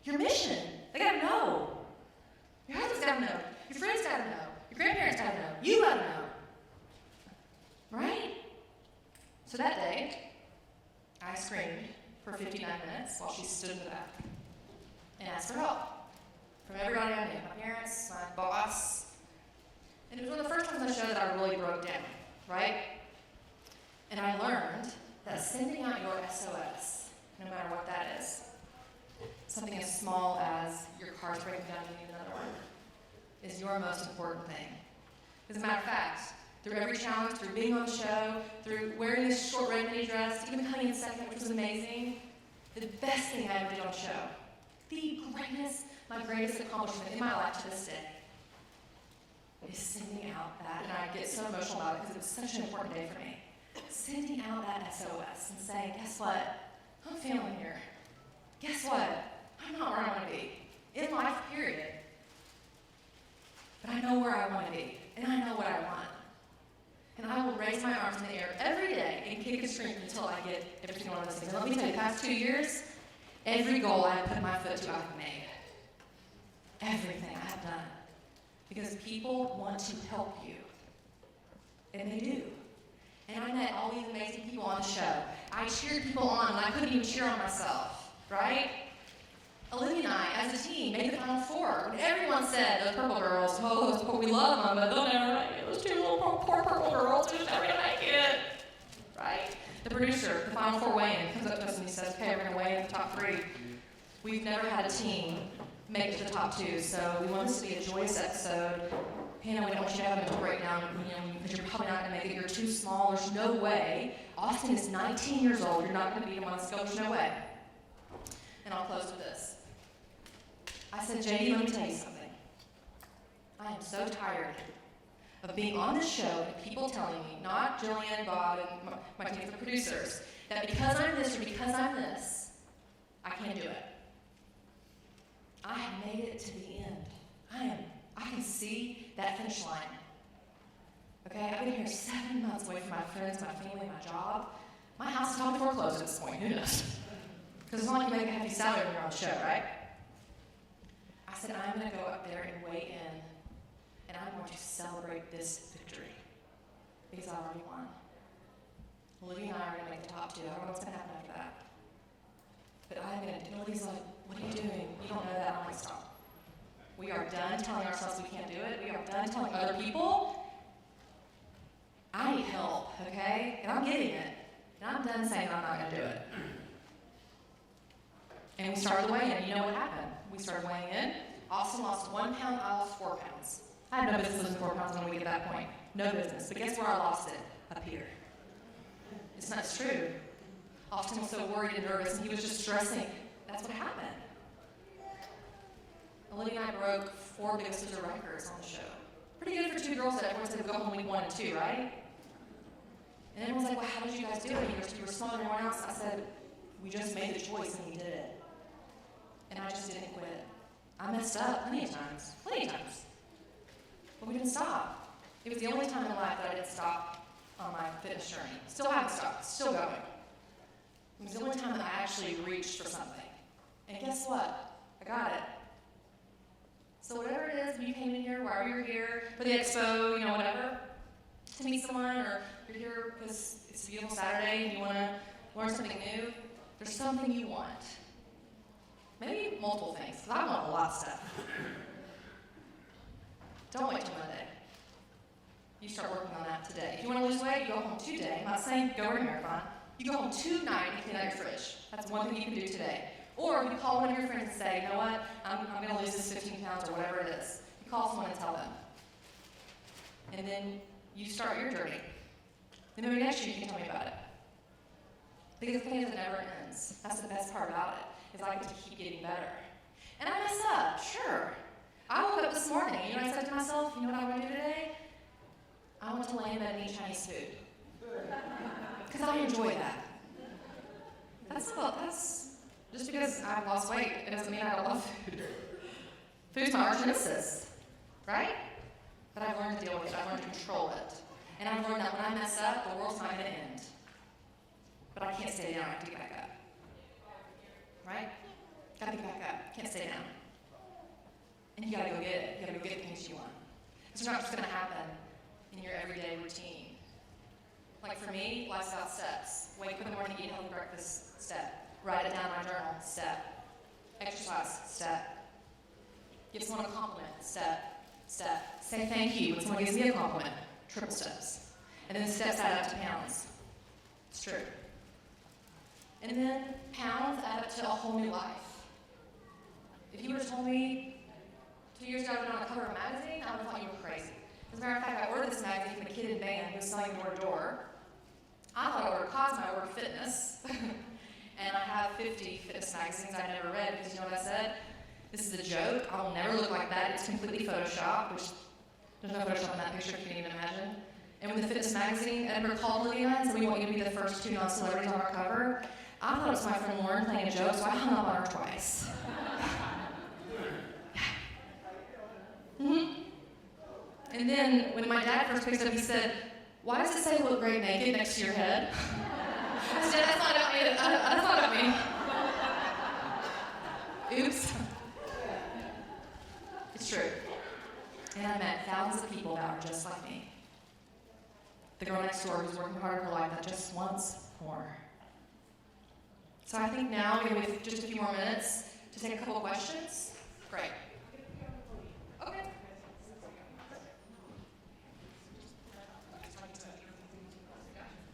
Your mission, they gotta know. Your husband's gotta know. Your friends gotta know. Your grandparents gotta know. You gotta know. Right? So that day, I screamed for 59 minutes while she stood in the back and asked for help from everybody I knew, my parents, my boss. And it was one of the first times on the show that I really broke down, right? And I learned that sending out your SOS, no matter what that is, something as small as your car's breaking down and you need another one, is your most important thing. As a matter of fact, through every challenge, through being on the show, through wearing this short red mini dress, even coming in second, which was amazing, the best thing I ever did on the show, my greatest accomplishment in my life to this day, is sending out that, and I get so emotional about it because it was such an important day for me, sending out that SOS and saying, guess what? I'm failing here. Guess what? I'm not where I want to be in life, period. But I know where I want to be, and I know what I want. And I will raise my arms in the air every day and kick and scream until I get every single one of those things. And let me tell you, the past 2 years, every goal I have put my foot to, I've made. Everything I have done. Because people want to help you. And they do. And I met all these amazing people on the show. I cheered people on when I couldn't even cheer on myself, right? Olivia and I, as a team, made the Final Four. When everyone said, those purple girls, we love them, but they'll never make it. Those two little poor purple girls, they'll never make it. Right? The producer, the Final Four weigh-in, comes up to us and he says, okay, we're going to weigh in the top 3. We've never had a team make it to the top 2, so we want this to be a joyous episode. Hannah, we don't want you to have a mental breakdown, because you're probably not going to make it. You're too small. There's no way. Austin is 19 years old. You're not going to beat him on skill. There's no way. And I'll close with this. I said, JD, let me tell you something. I am so tired of being on this show and people telling me, not Jillian, Bob, and my team of producers, that because I'm this or because I'm this, I can't do it. I have made it to the end. I can see that finish line. Okay, I've been here 7 months away from my friends, my family, my job. My house is probably foreclosed at this point, who knows? Because it's not like you make a hefty salary when you're on the show, right? I said, I'm going to go up there and weigh in, and I'm going to celebrate this victory, because I already won. Olivia and I are going to make the top 2. I don't know what's going to happen after that. But I'm going to, and Olivia's like, what are you doing? You don't know that. I'm like, stop. We are done telling ourselves we can't do it. We are done telling other people, I need help, okay? And I'm getting it. And I'm done saying I'm not going to do it. And we started the weigh-in. You know what happened? We started weighing in. Austin lost 1 pound. I lost 4 pounds. I had no business losing 4 pounds when we get to that point. No business. But guess where I lost it? Up here. It's not true. Austin was so worried and nervous, and he was just stressing. That's what happened. Olivia and I broke 4 Biggest Loser records on the show. Pretty good for 2 girls that everyone said would go home week 1 and 2, right? And everyone's like, well, how did you guys do it? You were smaller than everyone else. I said, we just made the choice and we did it. And I just didn't quit. I messed up plenty of times. But we didn't stop. It was the only time in my life that I didn't stop on my fitness journey. Still haven't stopped. Still going. It was the only time that I actually reached for something. And guess what? I got it. So whatever it is, when you came in here, why you're here, for the expo, whatever, to meet someone, or you're here because it's a beautiful Saturday and you want to learn something new, there's something you want. Maybe multiple things, because I want a lot of stuff. Don't wait till Monday. You start working on that today. If you want to lose weight, you go home today. I'm not saying go run a marathon. You go home tonight and clean out your fridge. That's one thing you can do today. Or you call one of your friends and say, you know what, I'm going to lose this 15 pounds or whatever it is. You call someone and tell them. And then you start your journey. Then maybe next year you can tell me about it. Because the thing is, it never ends. That's the best part about it, is I get to keep getting better. And I mess up, sure. I woke up this morning, and I said to myself, you know what I want to do today? I want to lay in bed and eat Chinese food. Because I enjoy that. That's just because I've lost weight, it doesn't mean I don't love food. Food's my arch nemesis, right? but I've learned to deal with it. I've learned to control it. And I've learned that when I mess up, the world's not going to end. But I can't stay down. I have to get back up. Right? Got to get back up. Can't stay down. And you got to go get it. You got to go get the things you want. It's not just going to happen in your everyday routine. Like for me, lifestyle steps. Wake up in the morning, eat healthy breakfast, step. Write it down in my journal, step. Exercise, step. Give someone a compliment, step. Say thank you when someone gives me a compliment, triple steps. And then steps add up to pounds. It's true. And then pounds add up to a whole new life. If you would have told me 2 years ago I was on a cover of a magazine, I would have thought you were crazy. As a matter of fact, I ordered this magazine from a kid in Van who was selling door to door. I thought I ordered Cosmo, I ordered Fitness. And I have 50 fitness magazines I never read because you know what I said? This is a joke. I will never look like that. It's completely Photoshopped, which there's no Photoshop in that picture if you can even imagine. And when the fitness magazine editor called Lydia and said, we want you to be the first 2 non-celebrities on our cover, I thought it was my friend Lauren playing a joke, so I hung up on her twice. And then when my dad first picked it up, he said, why does it say look great naked next to your head? I said, that's not about me. That's not about me. Oops. It's true. And I met thousands of people that are just like me. The girl next door who's working hard in her life that just wants more. So I think now, maybe with just a few more minutes, to take a couple questions. Great. Okay.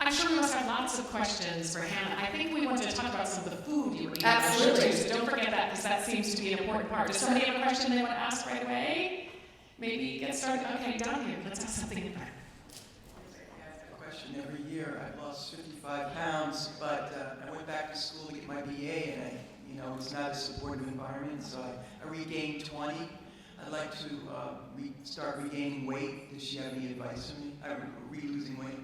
I'm sure we must have lots of questions for Hannah. I think we want to talk about some of the food you were eating.
Absolutely.
So don't forget that, because that seems to be an important part. Does somebody have a question they want to ask right away? Maybe get started. Okay, down here. Let's ask something in the back.
I ask that question every year. I've lost 55 pounds, but I went back to school to get my BA, and it's not a supportive environment, so I regained 20. I'd like to start regaining weight. Does she have any advice for me? Losing weight.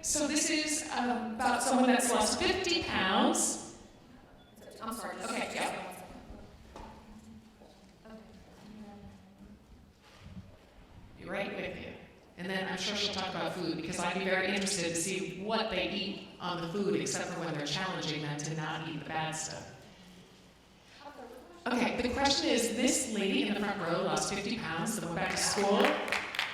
So this is about someone that's lost 50 pounds.
I'm sorry.
Okay, yeah. Be right with you. And then I'm sure she'll talk about food, because I'd be very interested to see what they eat on the food, except for when they're challenging them to not eat the bad stuff. Okay, the question is, this lady in the front row lost 50 pounds, so went back to school.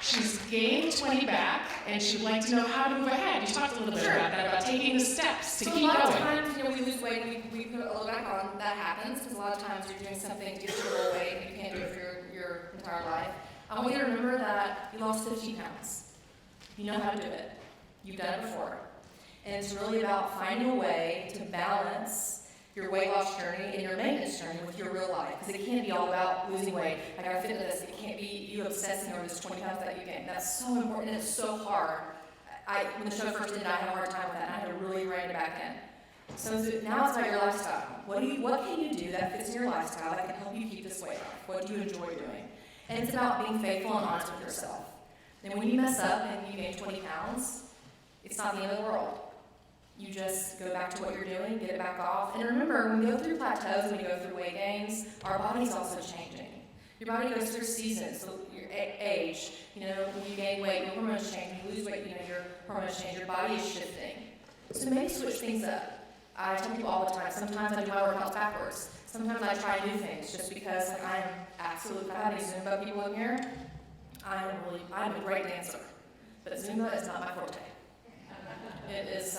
She's gained 20 back, and she'd like to know how to move ahead. You talked a little bit about that, about taking the steps to keep going.
So a lot of times, we lose weight and we put a little back on. That happens, because a lot of times you're doing something to get your low weight and you can't do it for your entire life. I want you to remember that you lost 50 pounds. You know how to do it. You've done it before. And it's really about finding a way to balance your weight loss journey and your maintenance journey with your real life. Because it can't be all about losing weight. I gotta fit to this. It can't be you obsessing over this 20 pounds that you gained. That's so important and it's so hard. When the show first ended, I had a hard time with that. And I had to really rein it back in. So now it's about your lifestyle. What can you do that fits in your lifestyle that can help you keep this weight off? What do you enjoy doing? And it's about being faithful and honest with yourself. And when you mess up and you gain 20 pounds, it's not the end of the world. You just go back to what you're doing, get it back off. And remember, when we go through plateaus and we go through weight gains, our body's also changing. Your body goes through seasons, so your age, when you gain weight, your hormones change. When you lose weight, your hormones change. Your body is shifting. So maybe switch things up. I tell people all the time, sometimes I do my workouts backwards. Sometimes I try new things just because I'm absolutely, if I have any Zumba people in here, I'm a great dancer. But Zumba is not my forte. It is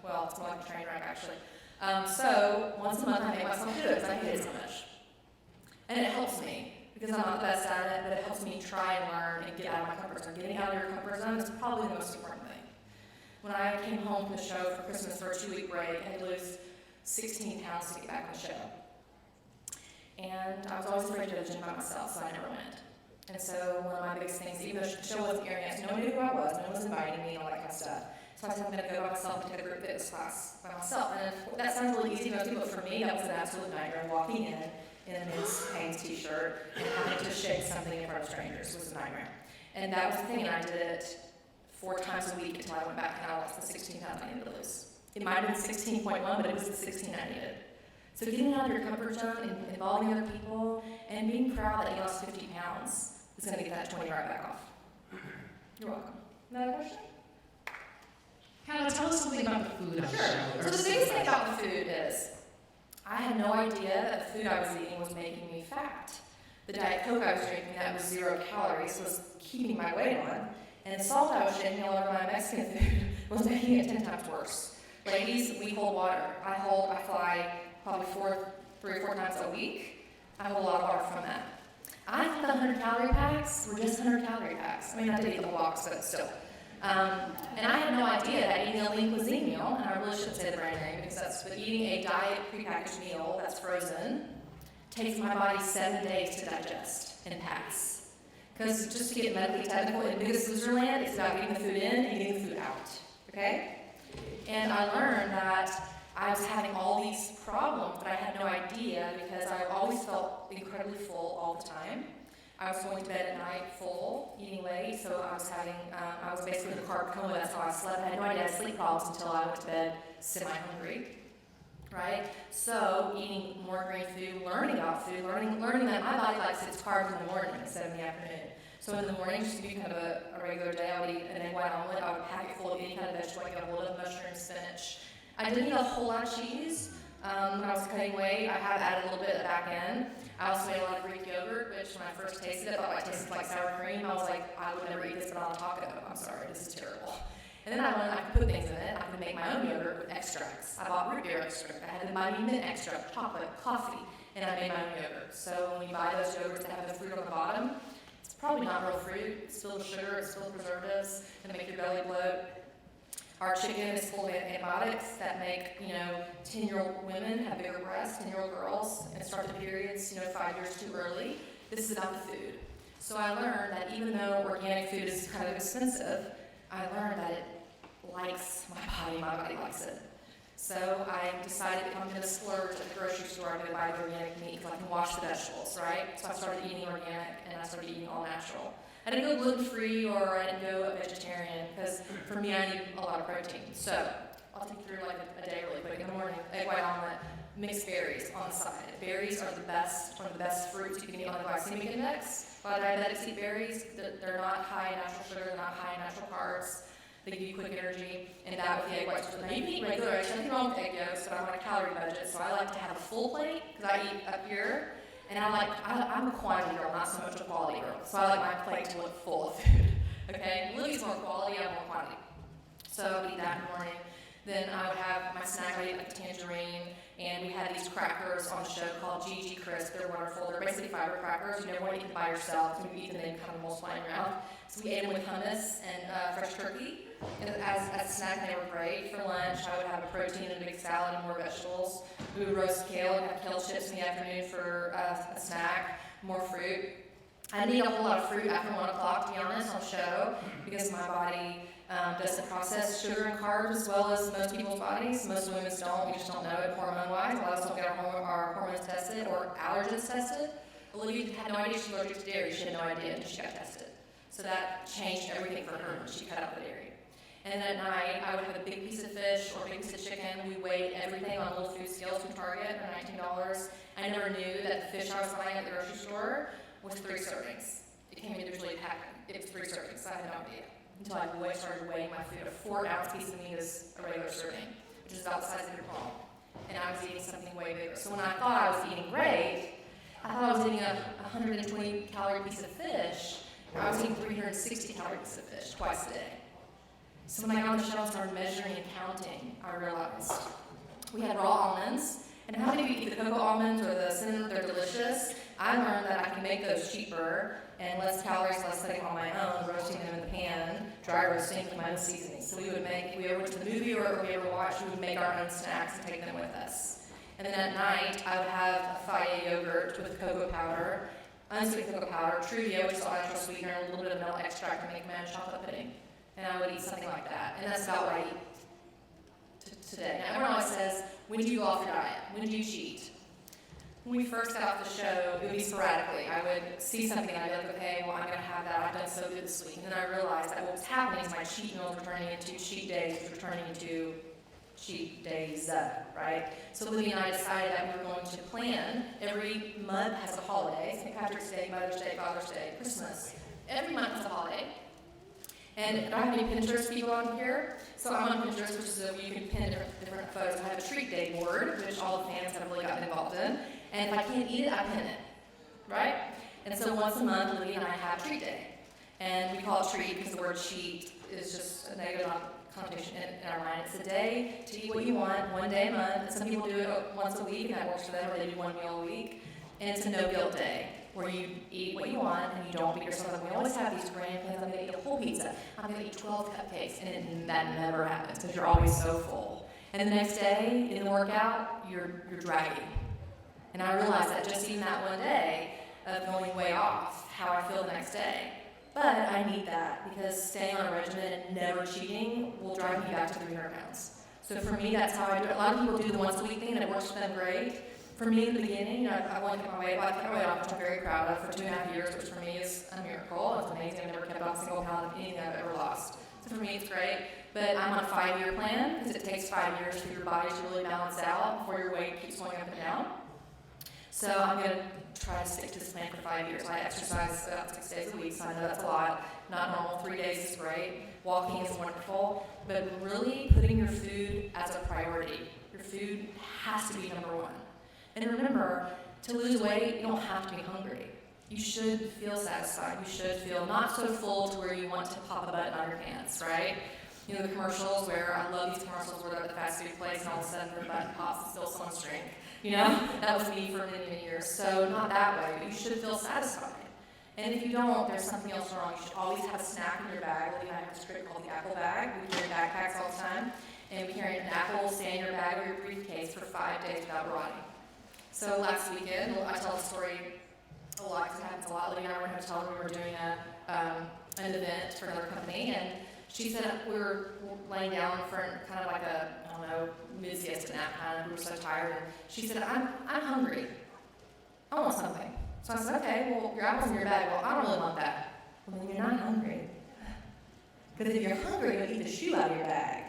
it's more like a train wreck actually. So once a month I make myself do it because I hate it so much. And it helps me because I'm not the best at it, but it helps me try and learn and get out of my comfort zone. Getting out of your comfort zone is probably the most important thing. When I came home from the show for Christmas for a 2-week break, I had to lose 16 pounds to get back on the show. And I was always afraid to go to the gym by myself, so I never went. And so one of my biggest things, even though the show wasn't airing yet, so nobody knew who I was, no one was inviting me and all that kind of stuff. So I said I'm going to go by myself and take a group fitness class by myself. And that sounds really easy to most people, but for me, that was an absolute nightmare. Walking in a Men's Hanes t-shirt and having to shake something in front of strangers was a nightmare. And that was the thing, and I did it 4 times a week until I went back and I lost the 16 pounds I needed to lose. It might have been 16.1, but it was the 16 I needed. So getting out of your comfort zone and involving other people and being proud that you lost 50 pounds is going to get that 20 right back off. You're welcome. Another question?
Hannah, tell us something about the food on the show.
So the biggest thing about the food is I had no idea that the food I was eating was making me fat. The Diet Coke I was drinking that was 0 calories was keeping my weight on, and the salt I was shaking all over my Mexican food was making it 10 times worse. Ladies, we hold water. I fly probably 3 or 4 times a week. I hold a lot of water from that. I thought the 100 calorie packs were just 100 calorie packs. I mean, I did eat the whole box, but still. And I had no idea that eating a lean cuisine meal, and I really shouldn't say the brand name because but eating a diet prepackaged meal that's frozen takes my body 7 days to digest and pass. Because just to get medically technical, in Biggest Loser Land, it's about getting the food in and getting the food out. Okay? And I learned that I was having all these problems, but I had no idea because I always felt incredibly full all the time. I was going to bed at night full, eating late, so I was basically in a carb coma. That's how I slept. I had no idea I had sleep problems until I went to bed semi-hungry, right? So eating more green food, learning about food, learning that my body likes its carbs in the morning instead of in the afternoon. So in the morning, just to be kind of a regular day, I would eat an egg white omelet. I would pack it full of any kind of vegetable. I get a little bit of mushrooms, spinach. I didn't eat a whole lot of cheese. When I was cutting weight, I have added a little bit at the back end. I also made a lot of Greek yogurt, which when I first tasted it, I thought it tasted like sour cream. I was like, I would never eat this but on a taco. I'm sorry, this is terrible. And then I learned I could put things in it. I could make my own yogurt with extracts. I bought root beer extract. I had to buy mint extract, chocolate, coffee, and I made my own yogurt. So when you buy those yogurts that have the fruit on the bottom, it's probably not real fruit. It's filled with sugar, it's filled with preservatives, and make your belly bloat. Our chicken is full of antibiotics that make, 10-year-old women have bigger breasts, 10-year-old girls, and start the periods, 5 years too early. This is about the food. So I learned that even though organic food is kind of expensive, I learned that it likes my body likes it. So I decided if I'm going to splurge at the grocery store, I'm going to buy the organic meat because I can wash the vegetables, right? So I started eating organic and I started eating all natural. I didn't go gluten-free or I didn't go vegetarian because for me I need a lot of protein. So I'll take you through like a day really quick. In the morning, egg white omelet, mixed berries on the side. Berries are one of the best fruits you can eat on the glycemic index. A lot of diabetics eat berries. They're not high in natural sugar, they're not high in natural carbs. They give you quick energy, and that with the egg whites. Now you can eat regular eggs, nothing wrong with egg yolks, but I'm on a calorie budget, so I like to have a full plate because I eat up here. And I'm a quantity girl, not so much a quality girl. So I like my plate to look full of food. Okay? Lily's more quality, I'm more quantity. So I would eat that in the morning. Then I would have my snack, I would eat like a tangerine, and we had these crackers on the show called GG Crisp. They're wonderful. They're basically fiber crackers. You never want to eat them by yourself. When you eat them, they kind of multiply around. So we ate them with hummus and fresh turkey. And as a snack, they were great. For lunch, I would have a protein and a big salad and more vegetables. We would roast kale and have kale chips in the afternoon for a snack, more fruit. I didn't eat a whole lot of fruit after 1 o'clock, to be honest, on the show, because my body doesn't process sugar and carbs as well as most people's bodies. Most women's don't. We just don't know it hormone-wise. A lot of us don't get our hormones tested or allergens tested. Olivia had no idea she was allergic to dairy. She had no idea until she got tested. So that changed everything for her when she cut out the dairy. And then at night, I would have a big piece of fish or a big piece of chicken. We weighed everything on little food scales from Target for $19. I never knew that the fish I was buying at the grocery store was 3 servings. It came individually packed. It was 3 servings. I had no idea until I started weighing my food. A 4-ounce piece of meat is a regular serving, which is about the size of your palm. And I was eating something way bigger. So when I thought I was eating great, I thought I was eating a 120 calorie piece of fish. I was eating 360 calorie piece of fish twice a day. So when I got on the show and started measuring and counting, I realized we had raw almonds. And how many of you eat the cocoa almonds or the cinnamon? They're delicious. I learned that I can make those cheaper and less calories, less setting on my own, roasting them in the pan, dry roasting with my own seasoning. So we would make, if we ever went to the movie or if we ever watched, we would make our own snacks and take them with us. And then at night, I would have a Faye yogurt with cocoa powder, unsweetened cocoa powder, Truvio, which is all natural sweetener, and a little bit of vanilla extract to make my own chocolate pudding. And I would eat something like that. And that's about what I eat today. Now, everyone always says, when do you go off your diet? When do you cheat? When we first got off the show, it would be sporadically. I would see something and I'd be like, okay, well, I'm going to have that. I've done so good this week. And then I realized that what was happening is my cheat meals were turning into cheat days, which were turning into cheat days, right? So Libby and I decided that we were going to plan, every month has a holiday, St. Patrick's Day, Mother's Day, Father's Day, Christmas. Every month has a holiday. And I don't have any Pinterest people on here, so I'm on Pinterest, which is where you can pin different photos. I have a treat day board, which all the fans have really gotten involved in. And if I can't eat it, I pin it, right? And so once a month, Libby and I have treat day. And we call it treat because the word cheat is just a negative connotation in our mind. It's a day to eat what you want, one day a month. And some people do it once a week, and that works for them, or they do one meal a week. And it's a no-guilt day, where you eat what you want and you don't beat yourself up. We always have these grand plans. I'm going to eat a whole pizza. I'm going to eat 12 cupcakes. And that never happens because you're always so full. And the next day in the workout, you're dragging. And I realized that just even that one day of going way off, how I feel the next day. But I need that because staying on a regimen and never cheating will drive me back to 300 pounds. So for me, that's how I do it. A lot of people do the once a week thing and it works for them great. For me in the beginning, I wanted to get my weight, well, I kept my weight off, which I'm very proud of, for 2.5 years, which for me is a miracle. It's amazing. I've never kept off a single pound of anything I've ever lost. So for me, it's great. But I'm on a 5-year plan because it takes 5 years for your body to really balance out before your weight keeps going up and down. So I'm going to try to stick to this plan for 5 years. I exercise about 6 days a week, so I know that's a lot. Not normal. 3 days is great. Walking is wonderful. But really putting your food as a priority. Your food has to be number one. And remember, to lose weight, you don't have to be hungry. You should feel satisfied. You should feel not so full to where you want to pop a button on your pants, right? You know, the commercials where, I love these commercials where they're at the fast food place and all of a sudden the button pops and still someone's drink. You know, that was me for many, many years. So not that way, but you should feel satisfied. And if you don't, there's something else wrong. You should always have a snack in your bag. We have a script called the apple bag. We carry backpacks all the time. And we carry an apple, stay in your bag or your briefcase for 5 days without rotting. So last weekend, I tell the story a lot because it happens a lot. Libby and I were in a hotel and we were doing an event for another company, and she said we were laying down for kind of like a, I don't know, mid-siesta nap kind of. We were so tired, and she said, I'm hungry. I want something. So I said, okay, well, your apple's in your bag. Well, I don't really want that. Well, then you're not hungry. Because if you're hungry, you'll eat the shoe out of your bag.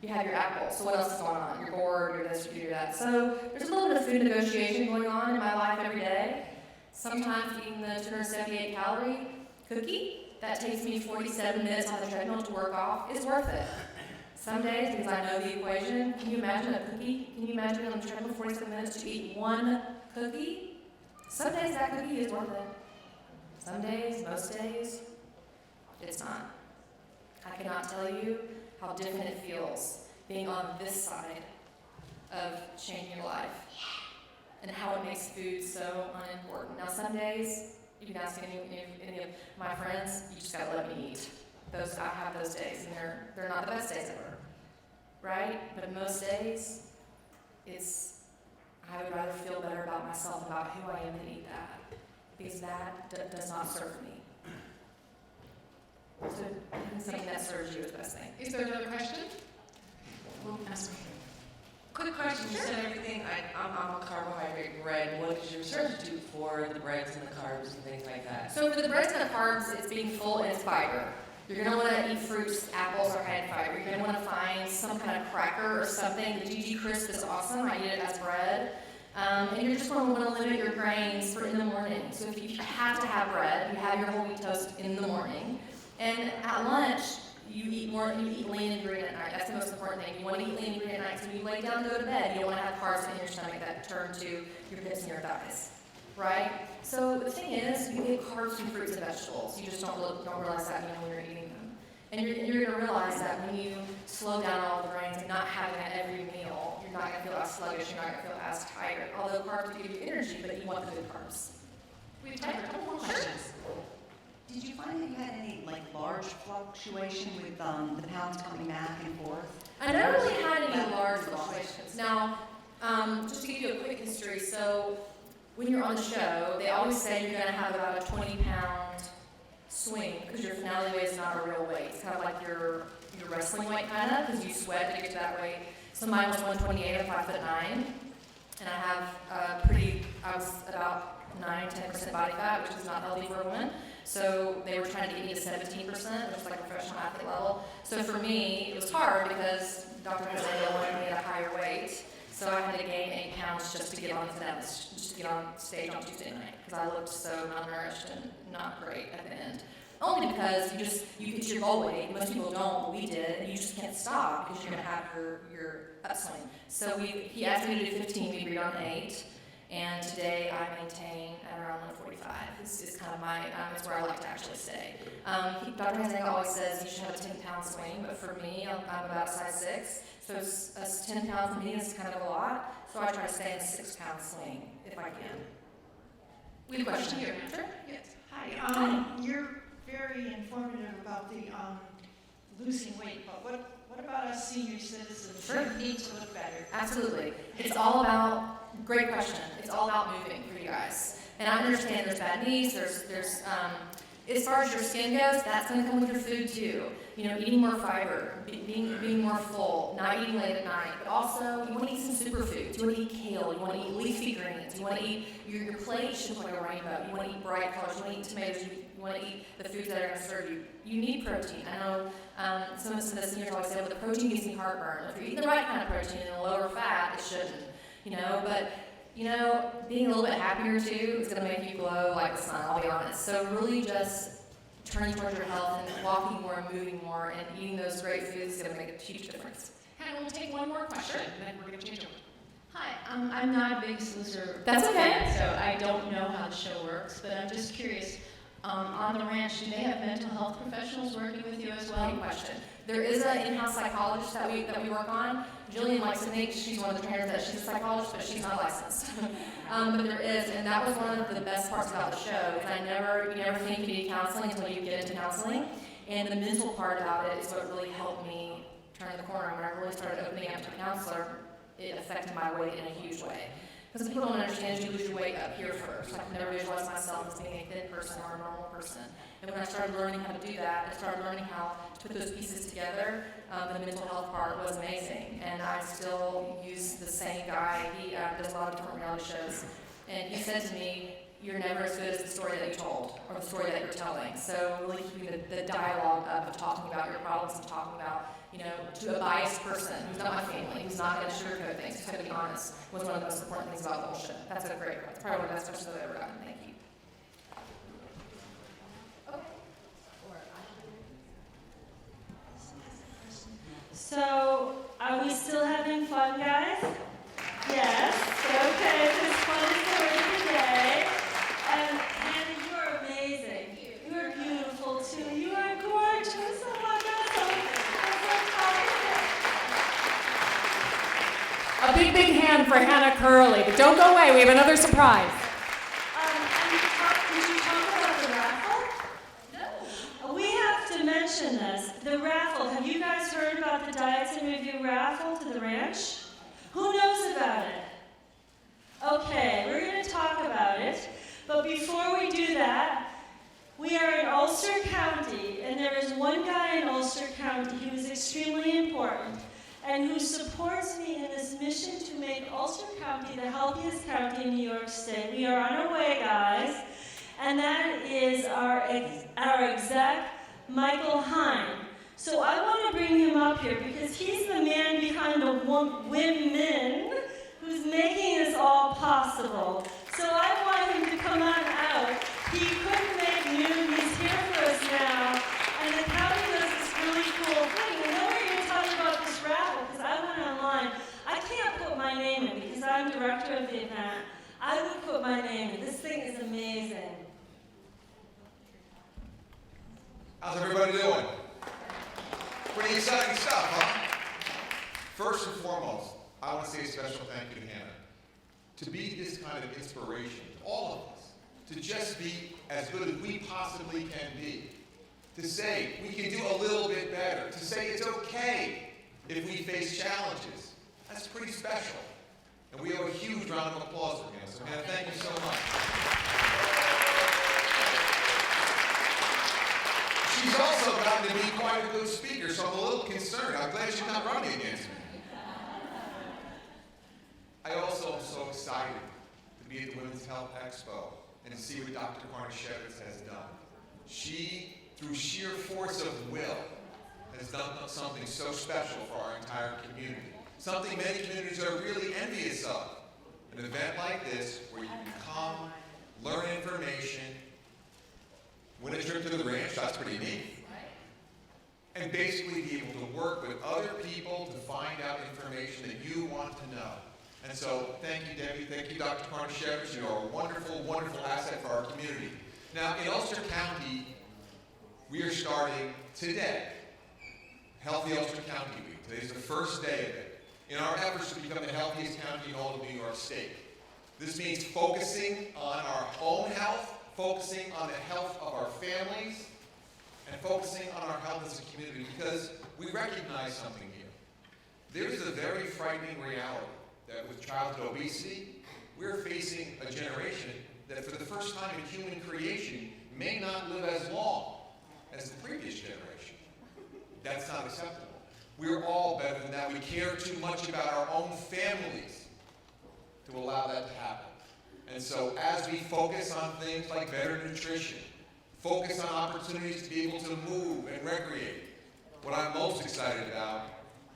You have your apple, so what else is going on? You're bored, you're this, you're that. So there's a little bit of food negotiation going on in my life every day. Sometimes eating the 278 calorie cookie, that takes me 47 minutes on the treadmill to work off, is worth it. Some days, because I know the equation, can you imagine a cookie? Can you imagine on the treadmill 47 minutes to eat one cookie? Some days that cookie is worth it. Some days, most days, it's not. I cannot tell you how different it feels being on this side of changing your life and how it makes food so unimportant. Now, some days, you can ask any of my friends, you just gotta let me eat. I have those days, and they're not the best days ever, right? But most days, I would rather feel better about myself, about who I am, than eat that, because that does not serve me. So something that serves you is the best thing.
Is there another question? We'll ask me.
Quick question, you said everything, I'm a carbohydrate bread. What is your substitute for the breads and the carbs and things like that?
So for the breads and the carbs, it's being full and it's fiber. You're going to want to eat fruits, apples, or high in fiber. You're going to want to find some kind of cracker or something. The GG Crisp is awesome. I eat it as bread. And you're just going to want to limit your grains for in the morning. So if you have to have bread, you have your whole wheat toast in the morning. And at lunch, you eat lean and green at night. That's the most important thing. You want to eat lean and green at night. So when you lay down to go to bed, you don't want to have carbs in your stomach that turn to your hips and your thighs, right? So the thing is, you get carbs from fruits and vegetables. You just don't realize that when you're eating them. And you're going to realize that when you slow down all the grains and not having that every meal, you're not going to feel as sluggish. You're not going to feel as tired. Although carbs give you energy, but you want the good carbs.
We have time for a couple more questions.
Did you find that you had any large fluctuation with the pounds coming back and forth?
I never really had any large fluctuations. Now, just to give you a quick history, so when you're on the show, they always say you're going to have about a 20-pound swing because your finale weight is not a real weight. It's kind of like your wrestling weight, kind of, because you sweat to get to that weight. So mine was 128. I'm 5'9", and I was about 9-10% body fat, which is not healthy for a woman. So they were trying to get me to 17%, which is like a professional athlete level. So for me, it was hard because Dr. Hannah wanted me at a higher weight. So I had to gain 8 pounds just to get on just to get on stage on Tuesday night, because I looked so malnourished and not great at the end. Only because you get your goal weight. Most people don't, but we did, and you just can't stop because you're gonna have your upswing. So he asked me to do 15, we agreed on 8, and today I maintain at around 145. This is kind of it's where I like to actually stay. Dr. Hannah always says you should have a 10-pound swing, but for me, I'm about size 6. So a 10 pounds for me is kind of a lot, so I try to stay in a 6-pound swing if I can. We have a question here. Sure?
Yes. Hi. You're very informative about the losing weight, but what about us senior citizens
Sure.
who need to look better?
Absolutely. It's all about, great question. It's all about moving for you guys. And I understand there's bad knees, there's as far as your skin goes, that's going to come with your food too. You know, eating more fiber, being more full, not eating late at night. But also, you want to eat some superfoods. You want to eat kale. You want to eat leafy greens. You want to eat, your plate should look like a rainbow. You want to eat bright colors. You want to eat tomatoes. You want to eat the foods that are going to serve you. You need protein. I know some of the seniors always say, well, the protein gives me heartburn. If you're eating the right kind of protein and the lower fat, it shouldn't. You know, but being a little bit happier too is going to make you glow like the sun, I'll be honest. So really just turning towards your health and walking more and moving more and eating those great foods is going to make a huge difference.
Hannah, we'll take one more question, and then we're going to change over.
Hi, I'm not a big Sleuser
That's okay.
fan, so I don't know how the show works, but I'm just curious, on the ranch, do they have mental health professionals working with you as well?
Great question. There is an in-house psychologist that we work on. Jillian likes to think she's one of the trainers that she's a psychologist, but she's not licensed. But there is, and that was one of the best parts about the show, is you never think you need counseling until you get into counseling. And the mental part about it is what really helped me turn the corner. When I really started opening up to a counselor, it affected my weight in a huge way. Because people don't understand you lose your weight up here first. I can never visualize myself as being a thin person or a normal person. And when I started learning how to do that, I started learning how to put those pieces together. The mental health part was amazing. And I still use the same guy. He does a lot of different reality shows. And he said to me, you're never as good as the story that you told or the story that you're telling. So really keeping the dialogue up of talking about your problems and talking about, to a biased person who's not my family, who's not going to sugarcoat things, who's going to be honest, was one of the most important things about the whole show. That's probably one of the best questions I've ever gotten. Thank you.
So, are we still having fun, guys? Yes. Okay, this fun is the word of the day. And Hannah, you are amazing. You are beautiful too. You are gorgeous. Oh my God.
A big, big hand for Hannah Curlee. But don't go away, we have another surprise.
Did you talk about the raffle? No. We have to mention this. The raffle. Have you guys heard about the Diets and Review raffle to the ranch? Who knows about it? Okay, we're going to talk about it. But before we do that, we are in Ulster County, and there is one guy in Ulster County who is extremely important and who supports me in this mission to make Ulster County the healthiest county in New York State. We are on our way, guys, and that is our exec, Michael Hine. So I want to bring him up here because he's the man behind the women who's making this all possible. So I want him to come on out. He couldn't make noon. He's here for us now. And the county does this really cool thing. And then we're going to talk about this raffle because I went online. I can't put my name in because I'm director of the event. I would put my name in. This thing is amazing.
How's everybody doing? Pretty exciting stuff, huh? First and foremost, I want to say a special thank you to Hannah. To be this kind of inspiration to all of us, to just be as good as we possibly can be, to say we can do a little bit better, to say it's okay if we face challenges. That's pretty special. And we owe a huge round of applause for Hannah. So Hannah, thank you so much. She's also gotten to be quite a good speaker, so I'm a little concerned. I'm glad she's not running against me. I also am so excited to be at the Women's Health Expo. and see what Dr. Karnashevitz has done. She, through sheer force of will, has done something so special for our entire community. Something many communities are really envious of. An event like this, where you can come, learn information, win a trip to the ranch, that's pretty neat. And basically be able to work with other people to find out information that you want to know. And so, thank you, Debbie. Thank you, Dr. Karnashevitz. You are a wonderful, wonderful asset for our community. Now, in Ulster County, we are starting today Healthy Ulster County Week. Today is the first day of it, in our efforts to become the healthiest county in all of New York State. This means focusing on our own health, focusing on the health of our families, and focusing on our health as a community, because we recognize something here. There is a very frightening reality that with childhood obesity, we're facing a generation that for the first time in human creation may not live as long as the previous generation. That's not acceptable. We're all better than that. We care too much about our own families to allow that to happen. And so as we focus on things like better nutrition, focus on opportunities to be able to move and recreate, what I'm most excited about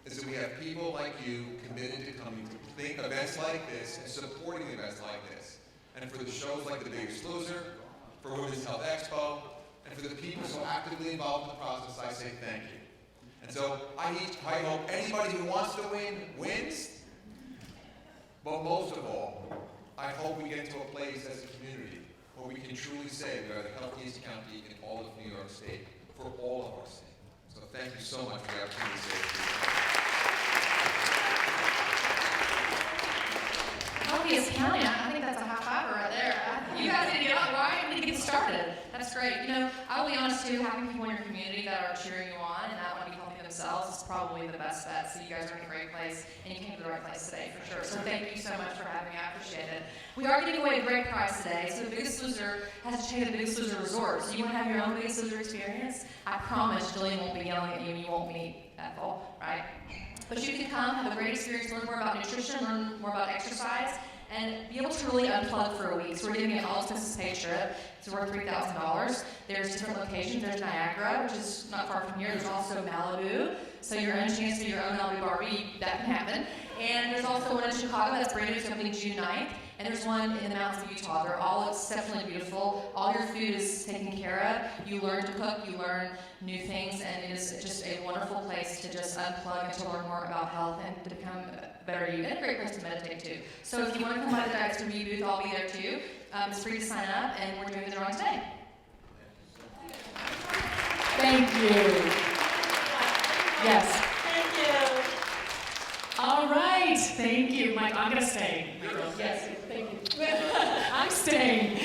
is that we have people like you committed to coming to think events like this and supporting events like this. And for the shows like The Biggest Loser, for Women's Health Expo, and for the people so actively involved in the process, I say thank you. And so I hope anybody who wants to win, wins. But most of all, I hope we get to a place as a community where we can truly say we are the healthiest county in all of New York State for all of our state. So thank you so much for the opportunity to say it.
Healthiest county, I think that's a high five right there. You guys need to get up, right? We need to get started. That's great. You know, I'll be honest too, having people in your community that are cheering you on and that want to be healthy themselves is probably the best bet. So you guys are in a great place and you came to the right place today for sure. So thank you so much for having me. I appreciate it. We are giving away a great prize today. So The Biggest Loser has to check out The Biggest Loser Resort. So you want to have your own Biggest Loser experience? I promise Jillian won't be yelling at you and you won't meet Ethel, right? But you can come, have a great experience, learn more about nutrition, learn more about exercise, and be able to really unplug for a week. So we're giving you an all-expenses paid trip. It's worth $3,000. There's different locations. There's Niagara, which is not far from here. There's also Malibu. So you're in a chance to do your own Malibu Barbie. That can happen. And there's also one in Chicago that's brand new. It's opening June 9th. And there's one in the mountains of Utah. They're all exceptionally beautiful. All your food is taken care of. You learn to cook. You learn new things. And it is just a wonderful place to just unplug and to learn more about health and to become better you, and a great place to meditate too. So if you want to come by the Diets from You booth, I'll be there too. It's free to sign up, and we're doing it on today.
Thank you. Yes.
Thank you.
All right. Thank you, Mike. I'm going to stay. Yes. Thank you. I'm staying.